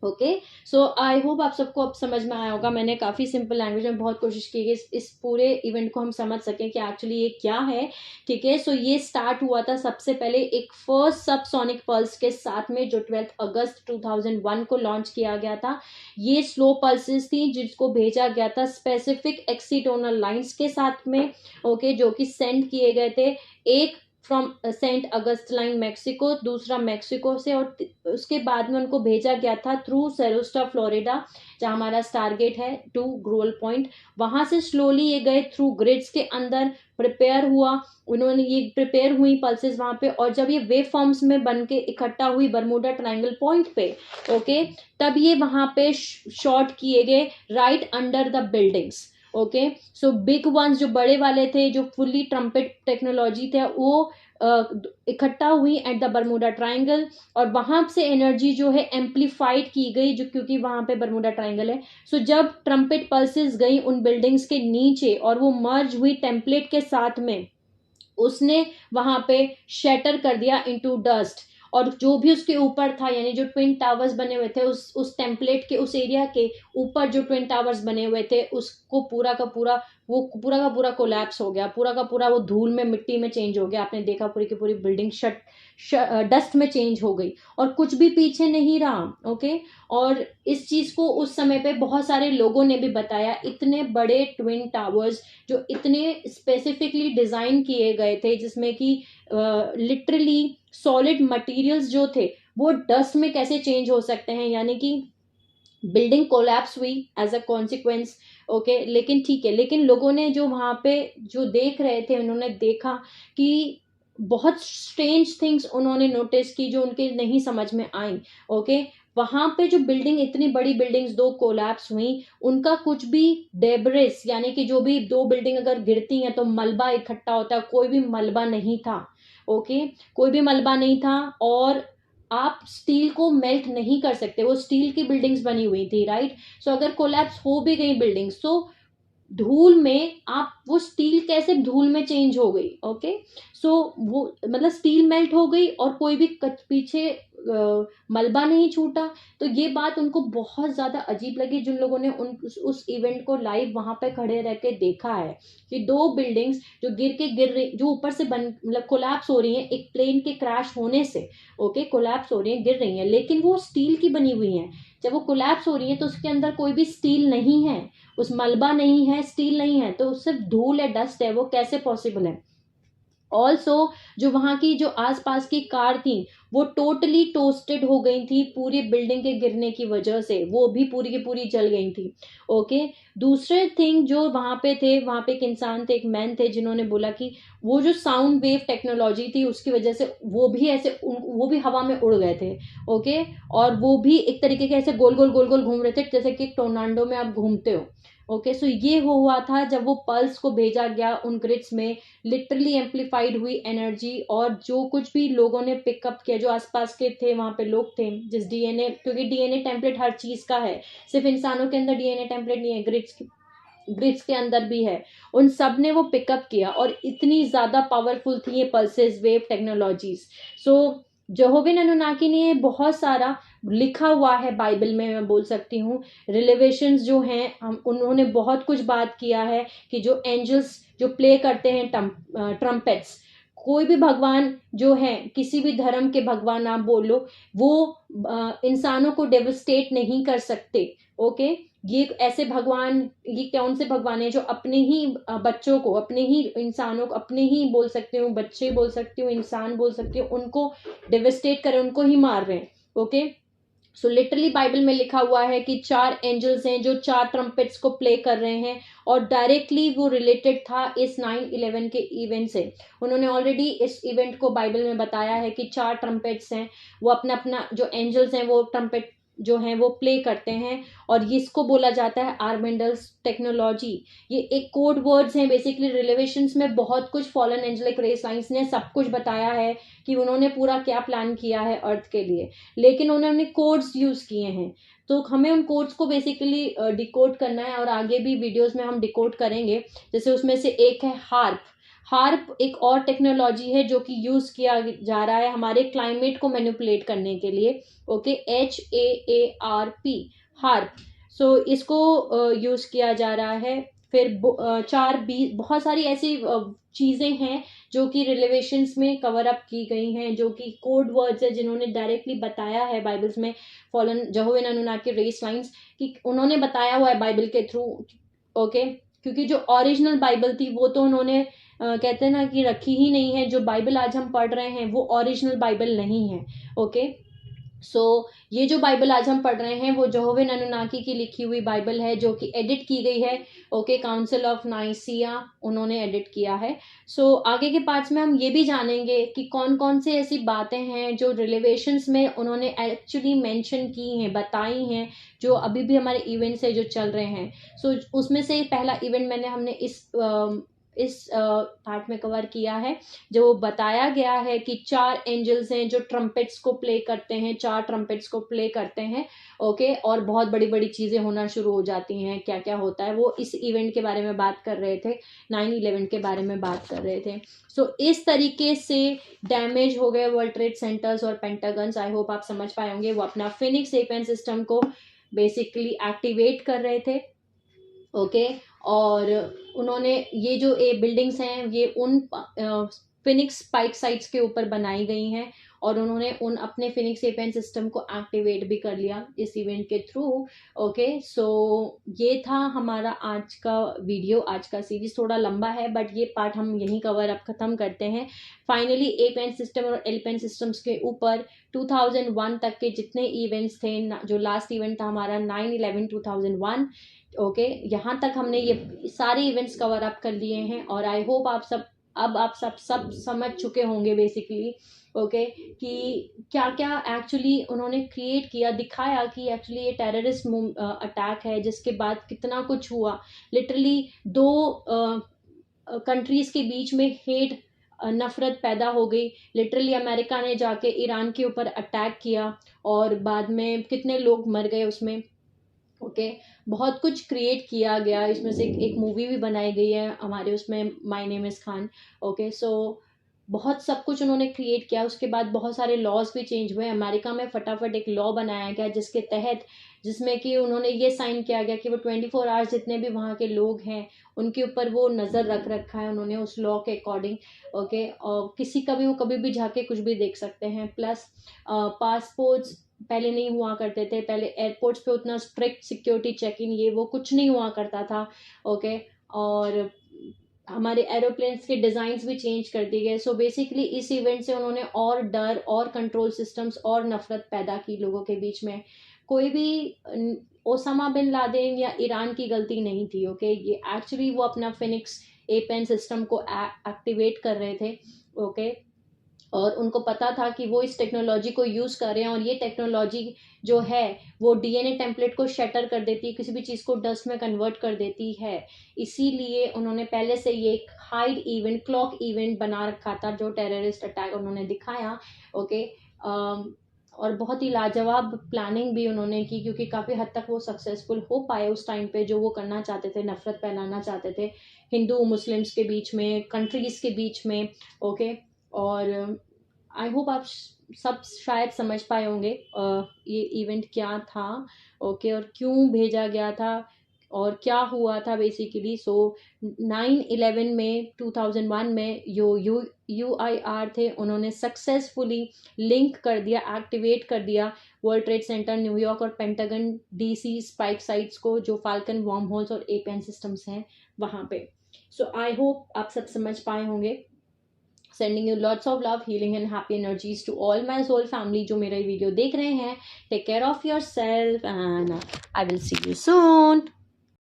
A: ओके, सो आई होप आप सबको अब समझ में आया होगा। मैंने काफ़ी सिंपल लैंग्वेज में बहुत कोशिश की कि इस पूरे इवेंट को हम समझ सकें कि एक्चुअली ये क्या है। ठीक है, सो ये स्टार्ट हुआ था सबसे पहले एक फर्स्ट सबसोनिक पल्स के साथ में, जो 12 अगस्त 2001 को लॉन्च किया गया था। ये स्लो पल्सेस थी जिसको भेजा गया था स्पेसिफिक एक्सीटोनल लाइंस के साथ में, ओके, जो कि सेंड किए गए थे। एक फ्रॉम सेंट अगस्टलाइन मैक्सिको, दूसरा मैक्सिको से, और उसके बाद में उनको भेजा गया था थ्रू सेरोस्टा फ्लोरिडा, जहां हमारा स्टारगेट है, टू ग्रोल पॉइंट। वहां से स्लोली ये गए थ्रू ग्रिड्स के अंदर, प्रिपेयर हुआ, उन्होंने ये प्रिपेयर हुई पल्सेस वहां पे, और जब ये वेव फॉर्म्स में बन के इकट्ठा हुई बरमूडा ट्रायंगल पॉइंट पे, ओके, तब ये वहां पे शॉट किए गए right under the buildings. Okay, so big ones जो बड़े वाले थे, जो फुल्ली ट्रम्पेट टेक्नोलॉजी थे, वो इकट्ठा हुई एट द बरमूडा ट्रायंगल, और वहां से एनर्जी जो है एम्पलीफाइड की गई, जो क्योंकि वहां पे बरमूडा ट्रायंगल है। सो जब ट्रम्पेट पल्सेस गई उन बिल्डिंग्स के नीचे और वो मर्ज हुई टेम्पलेट के साथ में, उसने वहां पे शैटर कर दिया इनटू डस्ट, और जो भी उसके ऊपर था, यानी जो ट्विन टावर्स बने हुए थे उस टेम्पलेट के उस एरिया के ऊपर जो ट्विन टावर्स बने हुए थे, उसको पूरा का पूरा वो पूरा का पूरा कोलैप्स हो गया, पूरा का पूरा वो धूल में मिट्टी में चेंज हो गया। आपने देखा पूरी की पूरी बिल्डिंग डस्ट में चेंज हो गई और कुछ भी पीछे नहीं रहा। ओके, और इस चीज को उस समय पे बहुत सारे लोगों ने भी बताया, इतने बड़े ट्विन टावर्स जो इतने स्पेसिफिकली डिजाइन किए गए थे, जिसमें कि लिटरली सॉलिड मटेरियल्स जो थे वो डस्ट में कैसे चेंज हो सकते हैं, यानी कि बिल्डिंग कोलैप्स हुई एज अ कॉन्सिक्वेंस। ओके, लेकिन ठीक है, लेकिन लोगों ने जो वहां पे जो देख रहे थे, उन्होंने देखा कि बहुत स्ट्रेंज थिंग्स उन्होंने नोटिस की जो उनके नहीं समझ में आई। ओके, वहां पे जो बिल्डिंग, इतनी बड़ी बिल्डिंग्स दो कोलैप्स हुई, उनका कुछ भी डेब्रिस, यानी कि जो भी दो बिल्डिंग अगर गिरती हैं तो मलबा इकट्ठा होता है, कोई भी मलबा नहीं था। ओके, कोई भी मलबा नहीं था, और आप स्टील को मेल्ट नहीं कर सकते, वो स्टील की बिल्डिंग्स बनी हुई थी, राइट। सो अगर कोलैप्स हो भी गई बिल्डिंग्स तो धूल में आप वो स्टील कैसे धूल में चेंज हो गई। ओके, सो वो मतलब स्टील मेल्ट हो गई और कोई भी पीछे मलबा नहीं छूटा। तो ये बात उनको बहुत ज्यादा अजीब लगी, जिन लोगों ने उस इवेंट को लाइव वहां पे खड़े रह के देखा है कि दो बिल्डिंग्स जो गिर रही, जो ऊपर से मतलब कोलैप्स हो रही हैं एक प्लेन के क्रैश होने से। ओके, कोलैप्स हो रही हैं, गिर रही हैं, लेकिन वो स्टील की बनी हुई हैं। जब वो कोलैप्स हो रही है तो उसके अंदर कोई भी स्टील नहीं है, उस मलबा नहीं है, स्टील नहीं है, तो सिर्फ धूल है, डस्ट है, वो कैसे पॉसिबल है। ऑल्सो जो वहां की जो आसपास की कार थी वो टोटली टोस्टेड हो गई थी पूरी बिल्डिंग के गिरने की वजह से, वो भी पूरी की पूरी जल गई थी। ओके, दूसरे थिंग जो वहां पे थे, वहां पे एक इंसान थे, एक मैन थे, जिन्होंने बोला कि वो जो साउंड वेव टेक्नोलॉजी थी उसकी वजह से वो भी ऐसे वो भी हवा में उड़ गए थे। ओके, और वो भी एक तरीके के ऐसे गोल गोल गोल गोल घूम रहे थे, जैसे कि टोर्नाडो में आप घूमते हो। ओके, सो ये हुआ था जब वो पल्स को भेजा गया उन ग्रिड्स में, लिटरली एम्पलीफाइड हुई एनर्जी, और जो कुछ भी लोगों ने पिकअप किया, जो आसपास के थे, वहां पे लोग थे, जिस डीएनए, क्योंकि डीएनए टेम्पलेट हर चीज का है, सिर्फ इंसानों के अंदर डीएनए टेम्पलेट नहीं है, ग्रिड्स के अंदर भी है, उन सब ने वो पिकअप किया, और इतनी ज्यादा पावरफुल थी ये पल्सेस वेव टेक्नोलॉजीज। सो जेहोवा अनुनाकी ने बहुत सारा लिखा हुआ है बाइबल में, मैं बोल सकती हूँ, रिलेवेशंस जो हैं, हम उन्होंने बहुत कुछ बात किया है कि जो एंजल्स जो प्ले करते हैं ट्रम्पेट्स, कोई भी भगवान जो है, किसी भी धर्म के भगवान आप बोल लो, वो इंसानों को डेवस्टेट नहीं कर सकते। ओके, ये ऐसे भगवान, ये कौन से भगवान है जो अपने ही बच्चों को, अपने ही इंसानों को, अपने ही बोल सकते हो बच्चे, बोल सकते हो इंसान, बोल सकते हो, उनको डेवस्टेट करें, उनको ही मार रहे हैं। ओके, सो लिटरली बाइबल में लिखा हुआ है कि 4 एंजल्स हैं जो 4 ट्रम्पेट्स को प्ले कर रहे हैं, और डायरेक्टली वो रिलेटेड था इस 9/11 के इवेंट से। उन्होंने ऑलरेडी इस इवेंट को बाइबल में बताया है कि 4 ट्रम्पेट्स हैं, वो अपना अपना जो एंजल्स हैं वो ट्रम्पेट जो हैं वो प्ले करते हैं, और इसको बोला जाता है आर्मेंडल्स टेक्नोलॉजी। ये एक कोड वर्ड्स हैं बेसिकली। रिलेवेशंस में बहुत कुछ फॉलन एंजेलिक रेस लाइंस ने सब कुछ बताया है कि उन्होंने पूरा क्या प्लान किया है अर्थ के लिए, लेकिन उन्होंने कोड्स यूज किए हैं। तो हमें उन कोड्स को बेसिकली डिकोड करना है, और आगे भी वीडियोस में हम डिकोड करेंगे। जैसे उसमें से एक है हार्प। हार्प एक और टेक्नोलॉजी है जो कि यूज किया जा रहा है हमारे क्लाइमेट को मैनिपुलेट करने के लिए। Okay, HAARP, harp. सो इसको यूज किया जा रहा है। फिर 4B, बहुत सारी ऐसी चीजें हैं जो कि रिलेवेशंस में कवर अप की गई हैं, जो कि कोड वर्ड्स है जिन्होंने डायरेक्टली बताया है बाइबल्स में, fallen Jehovah Anunnaki race lines, कि उन्होंने बताया हुआ है बाइबल के थ्रू। ओके, क्योंकि जो ओरिजिनल बाइबल थी वो तो उन्होंने कहते हैं ना कि रखी ही नहीं है। जो बाइबल आज हम पढ़ रहे हैं वो ओरिजिनल बाइबल नहीं है। ओके, सो ये जो बाइबल आज हम पढ़ रहे हैं वो जेहोवा अनुनाकी की लिखी हुई बाइबल है, जो कि एडिट की गई है। ओके, काउंसिल ऑफ नाइसिया उन्होंने एडिट किया है। सो आगे के पार्ट्स में हम ये भी जानेंगे कि कौन कौन से ऐसी बातें हैं जो रिलेवेशंस में उन्होंने एक्चुअली मेंशन की हैं, बताई हैं, जो अभी भी हमारे इवेंट्स है जो चल रहे हैं। सो उसमें से पहला इवेंट हमने इस पार्ट में कवर किया है, जो बताया गया है कि 4 एंजल्स हैं जो ट्रम्पेट्स को प्ले करते हैं, 4 ट्रम्पेट्स को प्ले करते हैं। ओके, और बहुत बड़ी बड़ी चीजें होना शुरू हो जाती हैं। क्या क्या होता है वो इस इवेंट के बारे में बात कर रहे थे, 9/11 के बारे में बात कर रहे थे। सो इस तरीके से डैमेज हो गए वर्ल्ड ट्रेड सेंटर्स और पेंटागन्स। आई होप आप समझ पाए होंगे। वो अपना फिनिक्स एपेन सिस्टम को बेसिकली एक्टिवेट कर रहे थे। ओके, और उन्होंने ये जो बिल्डिंग्स हैं ये उन फिनिक्स स्पाइक साइट्स के ऊपर बनाई गई हैं, और उन्होंने उन अपने फिनिक्स एपेन सिस्टम को एक्टिवेट भी कर लिया इस इवेंट के थ्रू। ओके, सो ये था हमारा आज का वीडियो। आज का सीरीज थोड़ा लंबा है, बट ये पार्ट हम यहीं कवर अप खत्म करते हैं। फाइनली एपेन सिस्टम और एलपेन सिस्टम्स के ऊपर 2001 तक के जितने इवेंट्स थे, जो लास्ट इवेंट था हमारा 9/11 2001। ओके, यहाँ तक हमने ये सारे इवेंट्स कवर अप कर लिए हैं, और आई होप आप सब समझ चुके होंगे बेसिकली। ओके, कि क्या क्या एक्चुअली उन्होंने क्रिएट किया, दिखाया कि एक्चुअली ये टेररिस्ट अटैक है, जिसके बाद कितना कुछ हुआ। लिटरली 2 कंट्रीज के बीच में हेट, नफरत पैदा हो गई। लिटरली अमेरिका ने जाके ईरान के ऊपर अटैक किया, और बाद में कितने लोग मर गए उसमें। ओके, बहुत कुछ क्रिएट किया गया। इसमें से एक मूवी भी बनाई गई है हमारे उसमें, my name is Khan. Okay, so बहुत सब कुछ उन्होंने क्रिएट किया। उसके बाद बहुत सारे लॉज भी चेंज हुए। अमेरिका में फटाफट एक लॉ बनाया गया जिसके तहत, जिसमें कि उन्होंने ये साइन किया गया कि वो 24 आवर्स जितने भी वहाँ के लोग हैं उनके ऊपर वो नज़र रख रखा है उन्होंने उस लॉ के अकॉर्डिंग। ओके, और किसी का भी वो कभी भी जाके कुछ भी देख सकते हैं। प्लस पासपोर्ट्स पहले नहीं हुआ करते थे। पहले एयरपोर्ट्स पे उतना स्ट्रिक्ट सिक्योरिटी चेक इन ये वो कुछ नहीं हुआ करता था। ओके, और हमारे एरोप्लेन्स के डिज़ाइंस भी चेंज कर दिए गए। सो बेसिकली इस इवेंट से उन्होंने और डर और कंट्रोल सिस्टम्स और नफरत पैदा की लोगों के बीच में। कोई भी ओसामा बिन लादेन या ईरान की गलती नहीं थी। ओके, ये एक्चुअली वो अपना फिनिक्स एपेन सिस्टम को एक्टिवेट कर रहे थे। ओके, और उनको पता था कि वो इस टेक्नोलॉजी को यूज़ कर रहे हैं, और ये टेक्नोलॉजी जो है वो डीएनए टेम्पलेट को शटर कर देती है, किसी भी चीज़ को डस्ट में कन्वर्ट कर देती है। इसीलिए उन्होंने पहले से ये एक हाइड इवेंट, क्लॉक इवेंट बना रखा था, जो टेररिस्ट अटैक उन्होंने दिखाया। ओके, और बहुत ही लाजवाब प्लानिंग भी उन्होंने की, क्योंकि काफ़ी हद तक वो सक्सेसफुल हो पाए उस टाइम पे। जो वो करना चाहते थे, नफरत फैलाना चाहते थे हिंदू मुस्लिम्स के बीच में, कंट्रीज़ के बीच में। ओके, और आई होप आप सब शायद समझ पाए होंगे ये इवेंट क्या था। ओके, और क्यों भेजा गया था, और क्या हुआ था बेसिकली। सो 9/11 में 2001 में UIR थे, उन्होंने सक्सेसफुली लिंक कर दिया, एक्टिवेट कर दिया वर्ल्ड ट्रेड सेंटर, न्यूयॉर्क और पेंटागन DC स्पाइक साइट्स को, जो फाल्कन वर्म होल्स और APN सिस्टम्स हैं वहाँ पे। सो आई होप आप सब समझ पाए होंगे। Sending you lots of love, healing and happy energies to all my soul family जो मेरा वीडियो देख रहे हैं। Take care of yourself and I will see you soon.